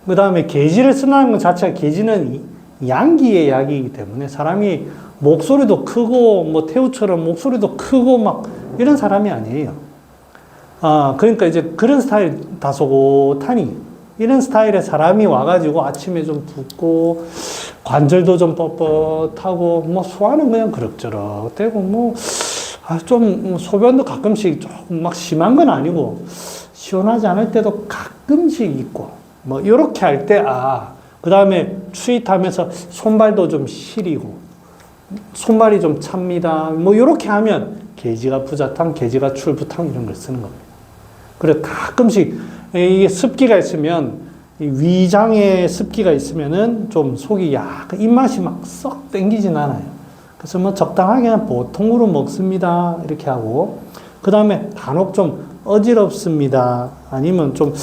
그 다음에 계지를 쓰는 것 자체가 계지는 양기의 약이기 때문에 사람이 목소리도 크고, 뭐 태우처럼 목소리도 크고 막 이런 사람이 아니에요. 그러니까 이제 그런 스타일 다소곳하니, 이런 스타일의 사람이 와가지고 아침에 좀 붓고, 관절도 좀 뻣뻣하고, 뭐 소화는 그냥 그럭저럭 되고, 뭐, 좀 소변도 가끔씩 조금 막 심한 건 아니고, 시원하지 않을 때도 가끔씩 있고, 뭐, 이렇게 할 때, 그 다음에 추위 타면서 손발도 좀 시리고, 손발이 좀 찹니다. 뭐, 이렇게 하면 계지가 부자탕, 계지가 출부탕 이런 걸 쓰는 겁니다. 그래, 가끔씩 이게 습기가 있으면, 이 위장에 습기가 있으면은 좀 속이 약간 입맛이 막 썩 땡기진 않아요. 그래서 뭐 적당하게 그냥 보통으로 먹습니다. 이렇게 하고. 그 다음에 간혹 좀 어지럽습니다. 아니면 좀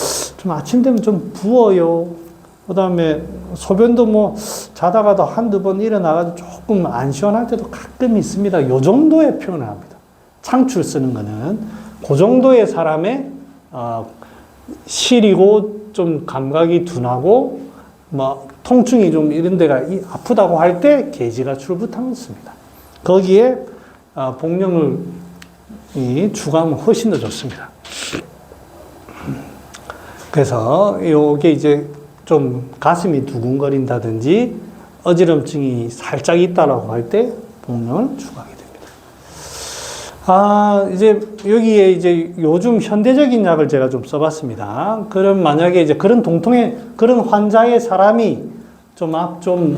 아침 되면 좀 부어요. 그 다음에 소변도 뭐 자다가도 한두 번 일어나가지고 조금 안 시원할 때도 가끔 있습니다. 요 정도의 표현을 합니다. 창출 쓰는 거는. 그 정도의 사람의, 시리고 좀 감각이 둔하고, 뭐, 통증이 좀 이런 데가 아프다고 할 때 계지가 출부탕을 씁니다. 거기에, 복령을 추가하면 훨씬 더 좋습니다. 그래서 요게 이제 좀 가슴이 두근거린다든지 어지럼증이 살짝 있다라고 할 때 복령을 추가하게 됩니다. 이제 여기에 이제 요즘 현대적인 약을 제가 좀 써봤습니다. 그럼 만약에 이제 그런 그런 환자의 사람이 좀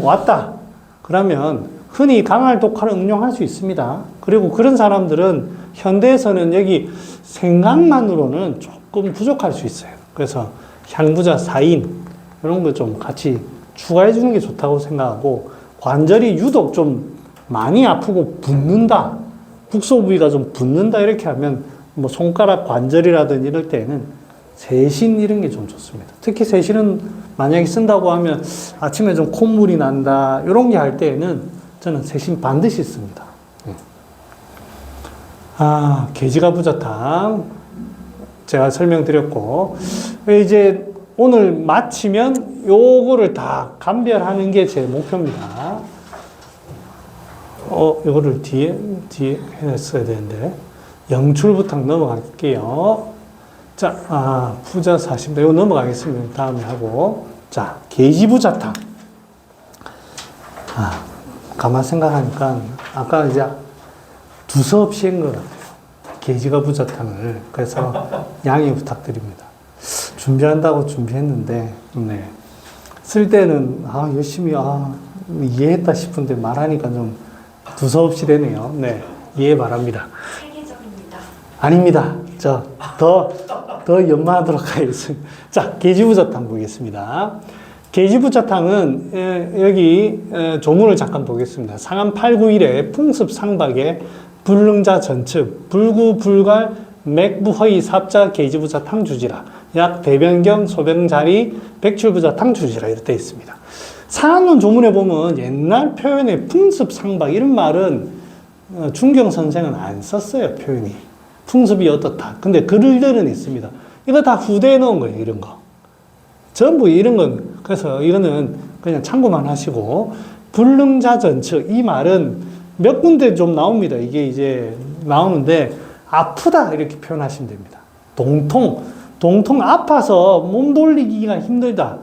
왔다. 그러면 흔히 강할 독화를 응용할 수 있습니다. 그리고 그런 사람들은 현대에서는 여기 생강만으로는 조금 부족할 수 있어요. 그래서 향부자 사인 이런 거 좀 같이 추가해 주는 게 좋다고 생각하고, 관절이 유독 좀 많이 아프고 붓는다, 국소 부위가 좀 붓는다 이렇게 하면 뭐 손가락 관절이라든지 이럴 때는 세신 이런 게 좀 좋습니다. 특히 세신은 만약에 쓴다고 하면 아침에 좀 콧물이 난다 이런 게 할 때에는 저는 세신 반드시 씁니다. 계지가부자탕 제가 설명드렸고, 이제 오늘 마치면 요거를 다 감별하는 게 제 목표입니다. 요거를 뒤에 했어야 되는데, 영출부탕 넘어갈게요. 자, 부자 40도, 요거 넘어가겠습니다. 다음에 하고. 자, 계지부자탕. 가만 생각하니까, 아까 이제 두서없이 한 것 같아요. 계지가부자탕을. 그래서 양해 부탁드립니다. 준비한다고 준비했는데, 네. 쓸 때는, 열심히, 이해했다 싶은데 말하니까 좀 두서없이 되네요. 네. 이해 바랍니다. 체계적입니다. 아닙니다. 더 연마하도록 하겠습니다. 자, 계지부자탕 보겠습니다. 계지부자탕은, 여기, 조문을 잠깐 보겠습니다. 상한 891에 풍습상박에 불능자 전측, 불구불갈, 맥부허이 삽자 계지부자탕 주지라. 약 대변경 소변자리 백출부자탕 주지라. 이렇게 되어 있습니다. 상한론 조문에 보면 옛날 표현에 풍습상박 이런 말은 중경 선생은 안 썼어요. 표현이. 풍습이 어떻다. 근데 글들은 있습니다. 이거 다 후대에 넣은 거예요. 이런 거. 전부 이런 건, 그래서 이거는 그냥 참고만 하시고, 불능자전측, 이 말은 몇 군데 좀 나옵니다. 이게 이제 나오는데, 아프다, 이렇게 표현하시면 됩니다. 동통 아파서 몸 돌리기가 힘들다.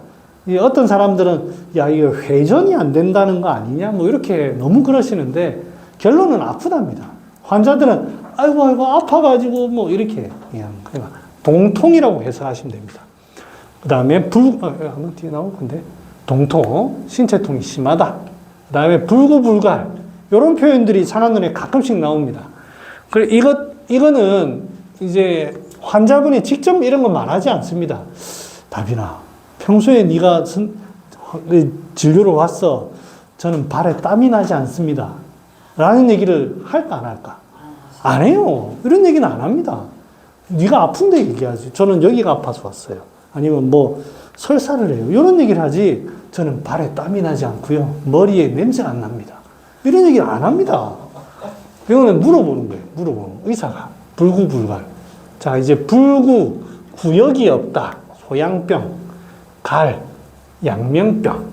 어떤 사람들은, 야, 이거 회전이 안 된다는 거 아니냐? 뭐 이렇게 너무 그러시는데, 결론은 아프답니다. 환자들은, 아이고, 아파가지고, 뭐 이렇게, 그냥, 동통이라고 해석하시면 됩니다. 그 다음에 한번 뒤에 나올 건데, 동통, 신체통이 심하다. 그 다음에 불구불갈, 이런 표현들이 산화눈에 가끔씩 나옵니다. 그래, 이거는 이제 환자분이 직접 이런 거 말하지 않습니다. 다빈아, 평소에 네가 진료로 왔어. 저는 발에 땀이 나지 않습니다. 라는 얘기를 할까 안 할까? 안 해요. 이런 얘기는 안 합니다. 네가 아픈데 얘기하지. 저는 여기가 아파서 왔어요. 아니면 뭐 설사를 해요. 이런 얘기를 하지. 저는 발에 땀이 나지 않고요. 머리에 냄새가 안 납니다. 이런 얘기를 안 합니다. 이거는 물어보는 거예요. 의사가. 불구불갈. 자, 이제 불구, 구역이 없다. 소양병, 갈, 양명병.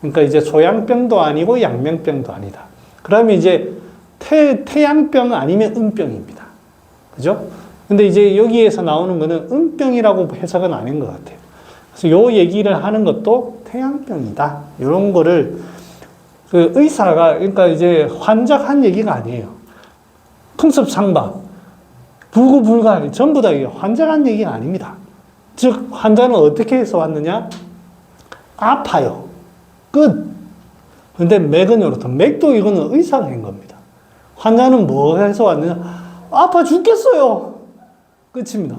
그러니까 이제 소양병도 아니고 양명병도 아니다. 그러면 이제 태양병 아니면 음병입니다. 그죠? 근데 이제 여기에서 나오는 거는 음병이라고 해석은 아닌 것 같아요. 그래서 요 얘기를 하는 것도 태양병이다. 이런 거를 그 의사가, 그러니까 이제 환자가 한 얘기가 아니에요. 풍습상박, 불구불갈, 전부 다 환자가 한 얘기가 아닙니다. 즉, 환자는 어떻게 해서 왔느냐? 아파요. 끝. 근데 맥은 이렇다. 맥도 이거는 의사가 한 겁니다. 환자는 뭐 해서 왔느냐? 아파 죽겠어요. 끝입니다.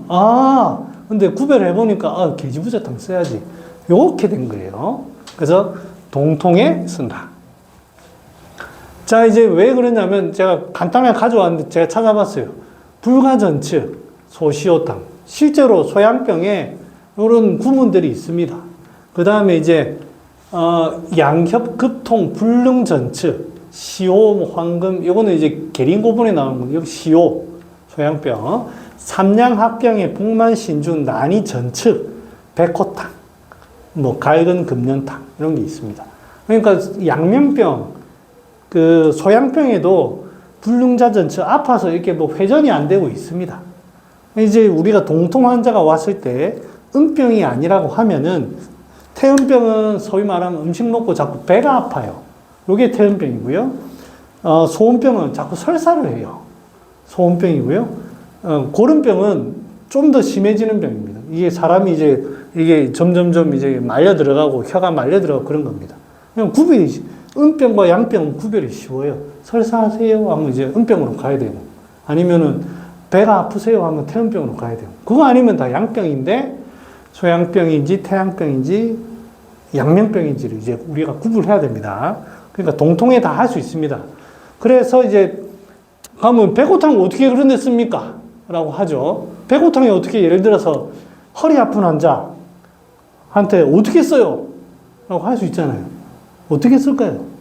근데 구별해보니까, 계지부자탕 써야지. 요렇게 된 거예요. 그래서 동통에 쓴다. 자, 이제 왜 그러냐면 제가 간단하게 가져왔는데 제가 찾아봤어요. 불가전측, 소시오탕. 실제로 소양병에 이런 구문들이 있습니다. 그 다음에 이제, 양협급통, 불능전측, 시오, 황금, 요거는 이제 계린고분에 나오는 거예요. 여기 시오, 소양병. 삼양합병의 복만신준, 난이전측, 백호탕, 뭐, 갈근금년탕, 이런 게 있습니다. 그러니까 양명병, 그 소양병에도 불능자전측, 아파서 이렇게 뭐 회전이 안 되고 있습니다. 이제 우리가 동통 환자가 왔을 때 음병이 아니라고 하면은 태음병은 소위 말하면 음식 먹고 자꾸 배가 아파요. 이게 태음병이고요. 소음병은 자꾸 설사를 해요. 소음병이고요. 고름병은 좀 더 심해지는 병입니다. 이게 사람이 이게 점점점 이제 말려 들어가고 혀가 말려 들어가고 그런 겁니다. 그냥 음병과 양병은 구별이 쉬워요. 설사하세요 하면 이제 음병으로 가야 되고, 아니면은 배가 아프세요 하면 태음병으로 가야 되고, 그거 아니면 다 양병인데 소양병인지 태양병인지 양명병인지를 이제 우리가 구분해야 됩니다. 그러니까 동통에 다 할 수 있습니다. 그래서 이제 가면 백호탕 어떻게 그려냈습니까? 라고 하죠. 백호탕이 어떻게, 예를 들어서 허리 아픈 환자한테 어떻게 써요? 라고 할 수 있잖아요. 어떻게 쓸까요?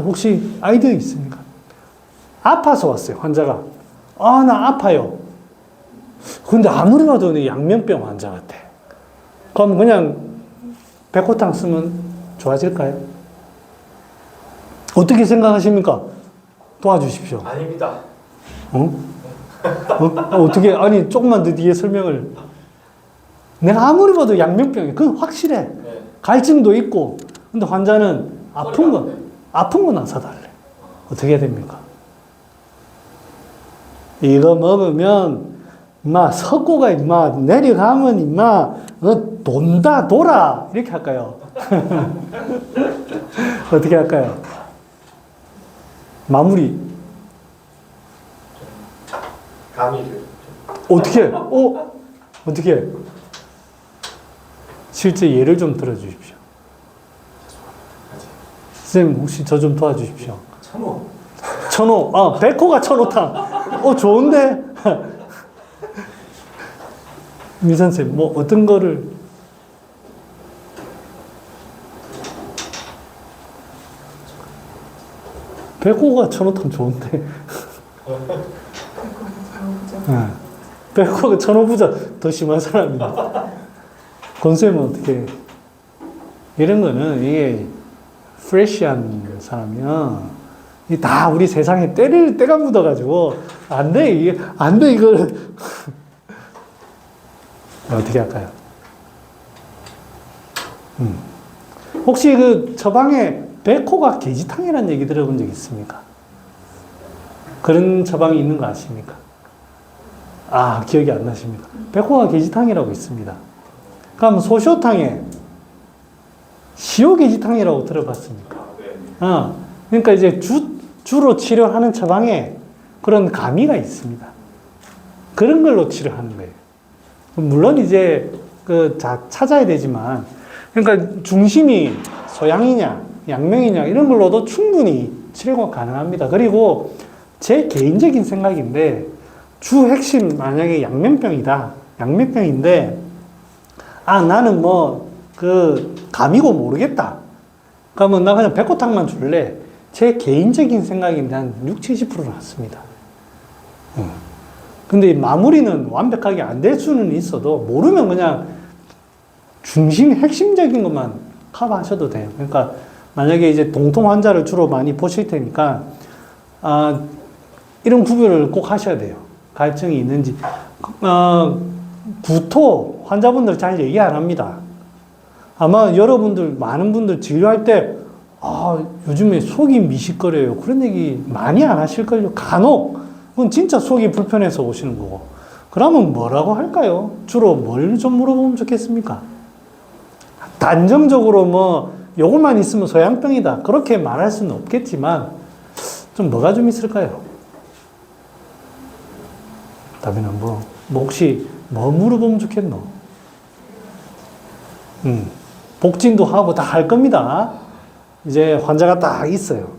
혹시 아이디어 있습니까? 아파서 왔어요, 환자가. 나 아파요. 근데 아무리 봐도 양명병 환자 같아. 그럼 그냥 백호탕 쓰면 좋아질까요? 어떻게 생각하십니까? 도와주십시오. 아닙니다. 어떻게, 아니, 조금만 더 뒤에 설명을. 내가 아무리 봐도 양명병이야. 그건 확실해. 네. 갈증도 있고. 근데 환자는 아픈 건 안 사달래. 어떻게 해야 됩니까? 이거 먹으면, 석고가, 내려가면, 돈다, 돌아. 이렇게 할까요? 어떻게 할까요? 마무리. 감이를. 어떻게? 어떻게? 실제 예를 좀 들어주십시오. 선생님, 혹시 저 좀 도와주십시오. 천호. 백호가 천호탕. 좋은데? 민 선생님, 뭐, 어떤 거를. 백호가 천호탕 좋은데. 백호가 천호부자 더 심한 사람입니다. 권쌤은 어떻게, 이런 거는 이게 프레시한 사람이면 이게 다 우리 세상에 때릴 때가 묻어가지고 안 돼, 이게 안 돼, 이걸 어떻게 할까요? 혹시 그 처방에 백호가 계지탕이라는 얘기 들어본 적 있습니까? 그런 처방이 있는 거 아십니까? 아, 기억이 안 나십니까? 백호가 계지탕이라고 있습니다. 그럼 소쇼탕에 시오계지탕이라고 들어봤습니까? 그러니까 이제 주로 치료하는 처방에 그런 가미가 있습니다. 그런 걸로 치료하는 거예요. 물론 이제 찾아야 되지만, 그러니까 중심이 소양이냐, 양명이냐, 이런 걸로도 충분히 치료가 가능합니다. 그리고 제 개인적인 생각인데, 주 핵심 만약에 양면병이다. 양면병인데, 아, 나는 감이고 모르겠다. 그러면 나 그냥 백호탕만 줄래. 제 개인적인 생각인데 한 60, 70% 낫습니다. 근데 마무리는 완벽하게 안 될 수는 있어도 모르면 그냥 중심 핵심적인 것만 커버하셔도 돼요. 그러니까 만약에 이제 동통 환자를 주로 많이 보실 테니까 이런 구별을 꼭 하셔야 돼요. 갈증이 있는지. 구토 환자분들 잘 얘기 안 합니다. 아마 여러분들 많은 분들 진료할 때 요즘에 속이 미식거려요. 그런 얘기 많이 안 하실걸요. 간혹 그건 진짜 속이 불편해서 오시는 거고. 그러면 뭐라고 할까요? 주로 뭘 좀 물어보면 좋겠습니까? 단정적으로 요것만 있으면 소양병이다. 그렇게 말할 수는 없겠지만 좀 뭐가 좀 있을까요? 답이는 혹시 뭐 물어보면 좋겠노? 복진도 하고 다 할 겁니다. 이제 환자가 딱 있어요.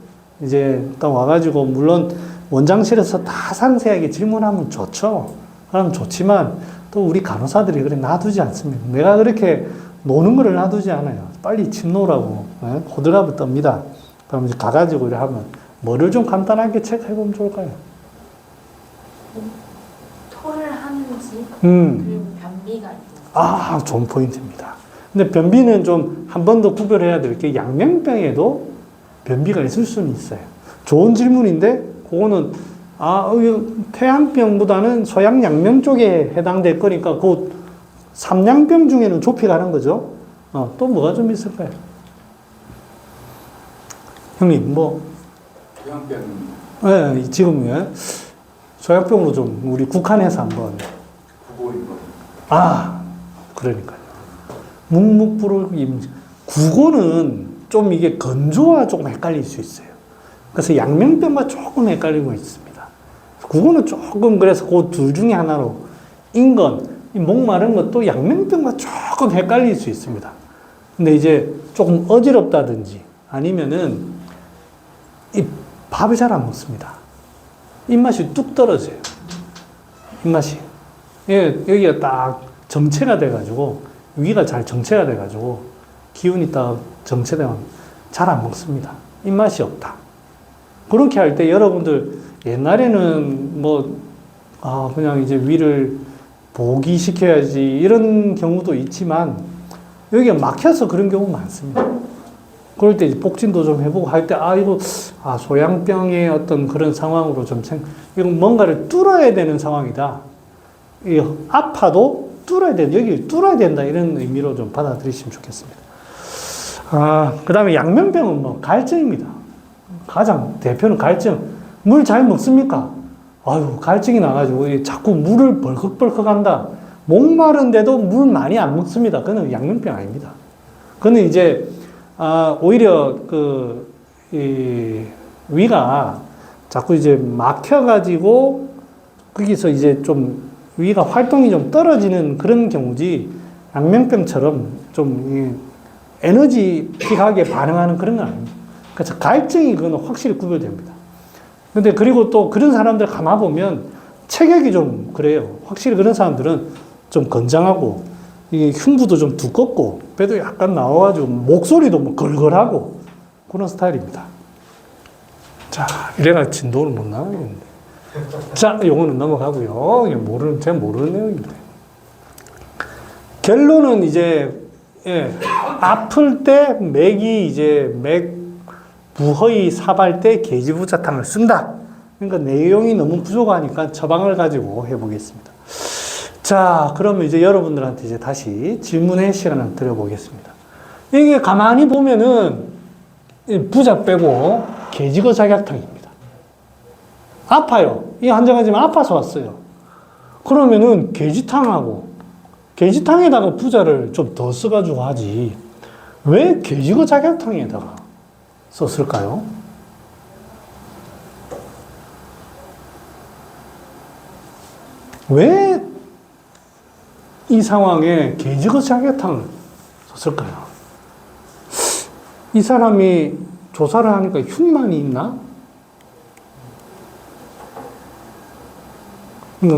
이제 딱 와가지고, 물론 원장실에서 다 상세하게 질문하면 좋죠. 그럼 좋지만, 또 우리 간호사들이 그래 놔두지 않습니다. 내가 그렇게 노는 거를 놔두지 않아요. 빨리 침 놓으라고, 호들갑을 떱니다. 그럼 이제 가가지고 이래 하면, 뭐를 좀 간단하게 체크해보면 좋을까요? 토를 하는지, 그리고 변비가 있는지. 좋은 포인트입니다. 근데 변비는 좀 한 번 더 구별해야 될 게 양면병에도 변비가 있을 수는 있어요. 좋은 질문인데 그거는 폐암병보다는 소양 양면 쪽에 해당될 거니까 그 삼양병 중에는 좁히 가는 거죠. 또 뭐가 좀 있을까요? 형님 소양병. 네, 지금 소양병으로 좀 우리 국한해서 한번. 구보인 거. 그러니까요. 묵묵부르임. 국어는 좀 이게 건조와 조금 헷갈릴 수 있어요. 그래서 양면병과 조금 헷갈리고 있습니다. 국어는 조금 그래서 그 둘 중에 하나로 인건, 목마른 것도 양면병과 조금 헷갈릴 수 있습니다. 근데 이제 조금 어지럽다든지 아니면은 이 밥을 잘 안 먹습니다. 입맛이 뚝 떨어져요. 입맛이. 여기가 딱 정체가 돼가지고 위가 잘 정체가 돼가지고 기운이 딱 정체되면 잘 안 먹습니다. 입맛이 없다. 그렇게 할 때 여러분들 옛날에는 그냥 이제 위를 보기시켜야지 이런 경우도 있지만 여기가 막혀서 그런 경우 많습니다. 그럴 때 이제 복진도 좀 해보고 할 때 소양병의 어떤 그런 상황으로 이건 뭔가를 뚫어야 되는 상황이다. 아파도 뚫어야 된다. 여기 뚫어야 된다. 이런 의미로 좀 받아들이시면 좋겠습니다. 그 다음에 양면병은 갈증입니다. 가장 대표는 갈증. 물 잘 먹습니까? 갈증이 나가지고 자꾸 물을 벌컥벌컥 한다. 목마른데도 물 많이 안 먹습니다. 그건 양면병 아닙니다. 그는 이제, 오히려 위가 자꾸 이제 막혀가지고 거기서 이제 좀 위가 활동이 좀 떨어지는 그런 경우지 양면병처럼 좀 에너지틱하게 반응하는 그런 건 아닙니다. 그래서 갈증이 그건 확실히 구별됩니다. 근데 그리고 또 그런 사람들 가만보면 체격이 좀 그래요. 확실히 그런 사람들은 좀 건장하고 이게 흉부도 좀 두껍고 배도 약간 나와가지고 목소리도 걸걸하고 그런 스타일입니다. 자, 이래가 진도를 못 나가겠는데. 자, 요거는 넘어가고요. 제가 모르는 내용입니다. 결론은 이제 예, 아플 때 맥이 이제 맥 부허이 사발 때 계지부자탕을 쓴다. 그러니까 내용이 너무 부족하니까 처방을 가지고 해보겠습니다. 자, 그러면 이제 여러분들한테 이제 다시 질문의 시간을 드려보겠습니다. 이게 가만히 보면은 부자 빼고 계지거 작약탕입니다. 아파요. 이 환자가 지금 아파서 왔어요. 그러면은 계지탕에다가 부자를 좀 더 써가지고 하지. 왜 계지거 작약탕에다가 썼을까요? 왜 이 상황에 계지거 작약탕을 썼을까요? 이 사람이 조사를 하니까 흉만이 있나?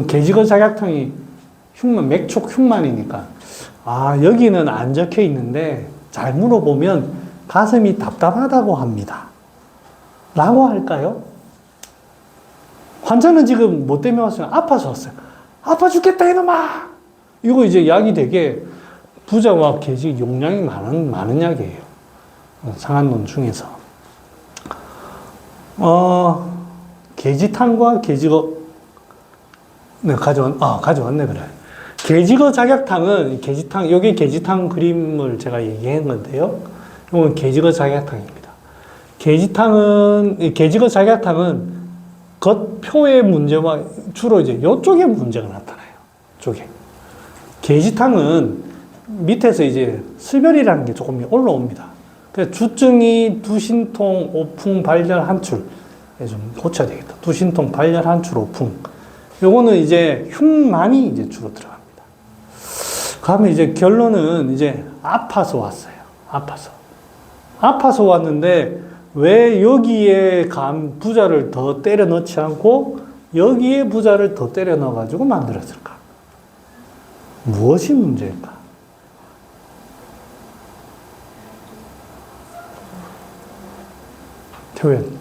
계지거 작약탕이 맥촉 흉만이니까. 아, 여기는 안 적혀 있는데 잘 물어보면 가슴이 답답하다고 합니다. 라고 할까요? 환자는 지금 뭐 때문에 왔어요? 아파서 왔어요. 아파 죽겠다, 이놈아! 이거 이제 약이 되게 부자와 계지 용량이 많은 약이에요. 상한론 중에서. 계지탕과 계지거, 네, 가져왔네, 그래. 계지거 작약탕은, 요게 계지탕 그림을 제가 얘기한 건데요. 이건 계지거 작약탕입니다. 계지거 작약탕은 겉표의 문제와 주로 이제 요쪽에 문제가 나타나요. 쪽에. 계지탕은 밑에서 이제 수별이라는 게 조금 올라옵니다. 그래서 주증이 두신통, 오풍, 발열, 한출. 좀 고쳐야 되겠다. 두신통, 발열, 한출, 오풍. 요거는 이제 흉만이 이제 주로 들어갑니다. 그러면 이제 결론은 이제 아파서 왔어요. 아파서 왔는데 왜 여기에 부자를 더 때려 넣지 않고 여기에 부자를 더 때려 넣어가지고 만들었을까? 무엇이 문제일까? 태우야. 좀.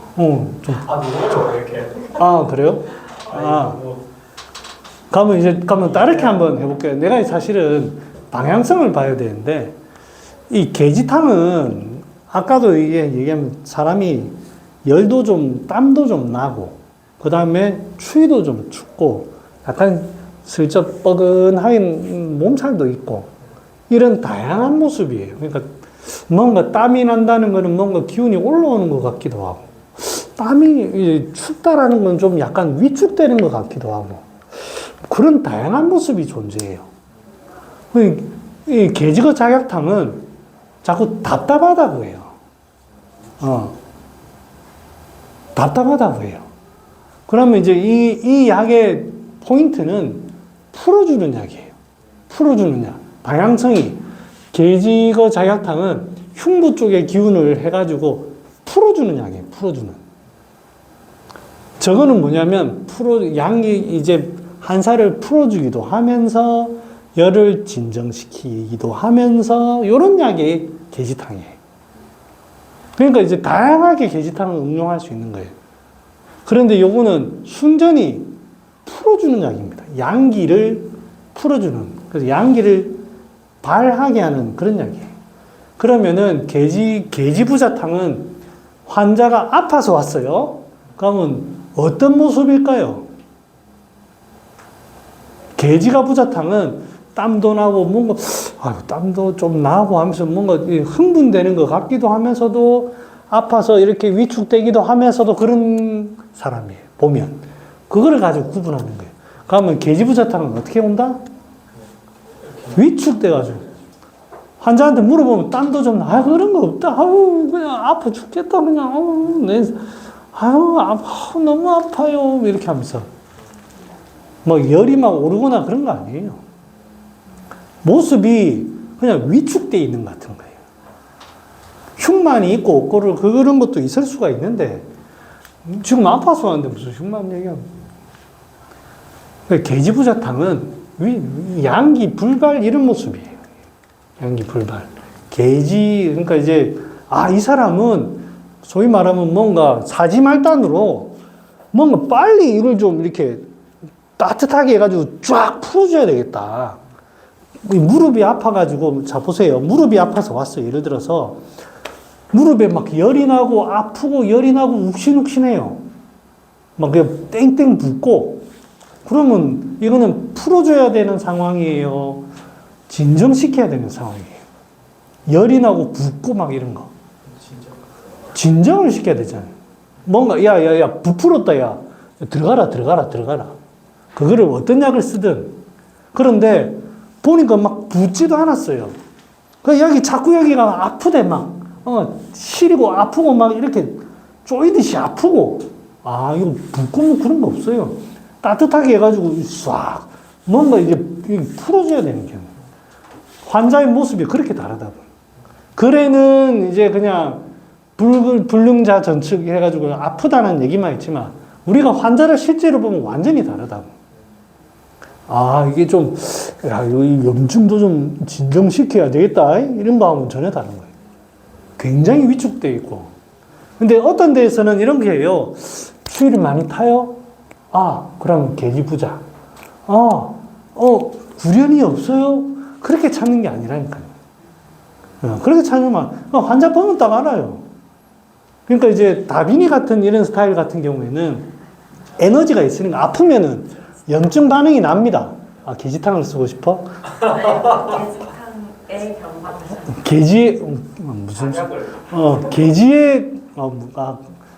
너무 어려워, 이렇게. 아, 그래요? 그러면 다르게 한번 해볼게요. 내가 사실은 방향성을 봐야 되는데, 이 계지탕은, 아까도 이게 얘기하면 사람이 열도 좀, 땀도 좀 나고, 그 다음에 추위도 좀 춥고, 약간 슬쩍 뻐근한 몸살도 있고, 이런 다양한 모습이에요. 그러니까 뭔가 땀이 난다는 거는 뭔가 기운이 올라오는 것 같기도 하고, 땀이 이제 춥다라는 건 좀 약간 위축되는 것 같기도 하고, 그런 다양한 모습이 존재해요. 이 계지거 작약탕은 자꾸 답답하다고 해요. 답답하다고 해요. 그러면 이제 이 약의 포인트는 풀어주는 약이에요. 풀어주는 약. 방향성이 계지거 작약탕은 흉부 쪽의 기운을 해가지고 풀어주는 약이에요. 풀어주는. 저거는 뭐냐면 양이 이제 한살을 풀어주기도 하면서 열을 진정시키기도 하면서 이런 약이 계지탕이에요. 그러니까 이제 다양하게 계지탕을 응용할 수 있는 거예요. 그런데 요거는 순전히 풀어주는 약입니다. 양기를 풀어주는, 그래서 양기를 발하게 하는 그런 약이에요. 그러면은 계지부자탕은 환자가 아파서 왔어요. 그러면 어떤 모습일까요? 계지가 부자탕은 땀도 나고 뭔가 땀도 좀 나고 하면서 뭔가 흥분되는 것 같기도 하면서도 아파서 이렇게 위축되기도 하면서도 그런 사람이에요. 보면 그거를 가지고 구분하는 거예요. 그러면 계지부자탕은 어떻게 온다? 위축돼가지고 환자한테 물어보면 땀도 좀 나. 그런 거 없다. 그냥 아파 죽겠다. 그냥 너무 아파요. 이렇게 하면서 열이 막 오르거나 그런 거 아니에요. 모습이 그냥 위축돼 있는 것 같은 거예요. 흉만이 있고 없고를 그런 것도 있을 수가 있는데 지금 아파서 왔는데 무슨 흉만 얘기하면. 계지부자탕은 양기 불발 이런 모습이에요. 양기 불발. 그러니까 이제 이 사람은 소위 말하면 뭔가 사지말단으로 뭔가 빨리 이걸 좀 이렇게 따뜻하게 해가지고 쫙 풀어줘야 되겠다. 이 무릎이 아파가지고, 자, 보세요. 무릎이 아파서 왔어요. 예를 들어서, 무릎에 막 열이 나고, 아프고, 열이 나고, 욱신욱신해요. 막 그냥 땡땡 붓고, 그러면 이거는 풀어줘야 되는 상황이에요. 진정시켜야 되는 상황이에요. 열이 나고 붓고 막 이런 거. 진정을 시켜야 되잖아요. 뭔가, 야, 부풀었다, 야. 들어가라. 그거를 어떤 약을 쓰든. 그런데 보니까 막 붓지도 않았어요. 자꾸 여기가 아프대, 막. 시리고 아프고 막 이렇게 쪼이듯이 아프고. 아, 이거 붓고 뭐 그런 거 없어요. 따뜻하게 해가지고 싹. 뭔가 이제 풀어줘야 되는 게. 환자의 모습이 그렇게 다르다고. 글에는 이제 그냥 불능자 전측 해가지고 아프다는 얘기만 있지만 우리가 환자를 실제로 보면 완전히 다르다고. 아, 이게 좀, 야, 이 염증도 좀 진정시켜야 되겠다. 이런 거 하면 전혀 다른 거예요. 굉장히 위축되어 있고. 근데 어떤 데에서는 이런 게 해요. 추위를 많이 타요? 아, 그럼 계기부자. 구련이 없어요? 그렇게 찾는 게 아니라니까요. 그렇게 찾으면 환자 보면 딱 알아요. 그러니까 이제 다비니 같은 이런 스타일 같은 경우에는 에너지가 있으니까 아프면은 염증 반응이 납니다. 아, 게지탕을 쓰고 싶어? 게지탕에 경방하셨어요. 게지, 무슨, 게지에,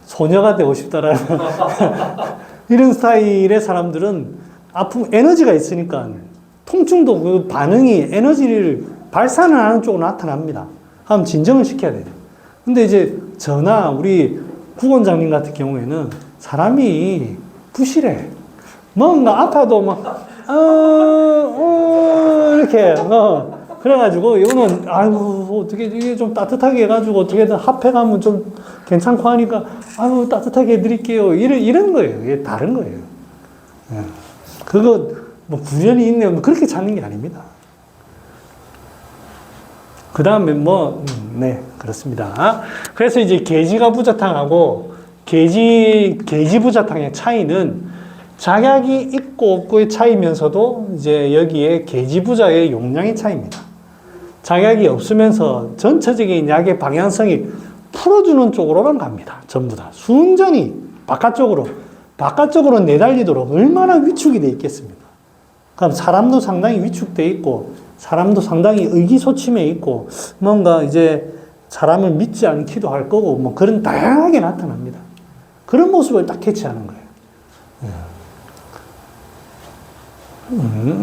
소녀가 되고 싶다라는 이런 스타일의 사람들은 아픔, 에너지가 있으니까 통증도 그 반응이 에너지를 발산을 하는 쪽으로 나타납니다. 그럼 진정을 시켜야 돼요. 근데 이제 저나 우리 구원장님 같은 경우에는 사람이 부실해. 뭔가 아파도 막, 이렇게, 그래가지고 이거는, 아이고, 어떻게 이게 좀 따뜻하게 해가지고 어떻게든 합해가면 좀 괜찮고 하니까, 아유, 따뜻하게 해드릴게요. 이런 거예요. 이게 다른 거예요. 그거, 뭐, 구련이 있네요. 뭐 그렇게 찾는 게 아닙니다. 그 다음에 네, 그렇습니다. 그래서 이제 게지가부자탕하고 게지부자탕의 차이는 작약이 있고 없고의 차이면서도 이제 여기에 게지부자의 용량의 차이입니다. 작약이 없으면서 전체적인 약의 방향성이 풀어주는 쪽으로만 갑니다. 전부 다. 순전히 바깥쪽으로 내달리도록 얼마나 위축이 돼 있겠습니까? 그럼 사람도 상당히 위축돼 있고, 사람도 상당히 의기소침해 있고, 뭔가 이제 사람을 믿지 않기도 할 거고, 뭐 그런 다양하게 나타납니다. 그런 모습을 딱 캐치하는 거예요.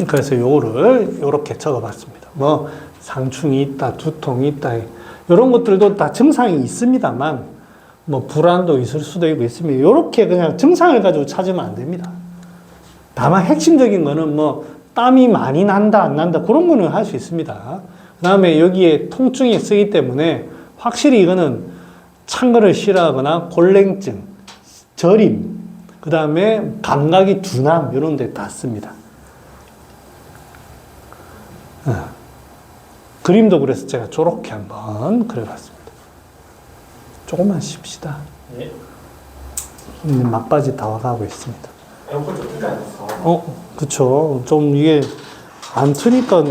그래서 요거를 요렇게 적어봤습니다. 뭐 상충이 있다, 두통이 있다, 이런 것들도 다 증상이 있습니다만, 뭐 불안도 있을 수도 있고 있습니다. 요렇게 그냥 증상을 가지고 찾으면 안 됩니다. 다만 핵심적인 거는 뭐 땀이 많이 난다, 안 난다, 그런 거는 할 수 있습니다. 그 다음에 여기에 통증이 쓰기 때문에 확실히 이거는 찬 거를 싫어하거나 골랭증, 저림, 그 다음에 감각이 둔함, 이런 데 다 씁니다. 그림도 그래서 제가 저렇게 한번 그려봤습니다. 조금만 쉽시다. 예. 막바지 다 와가고 있습니다. 에어컨 좀 틀지 않았어. 그쵸. 좀 이게 안 트니까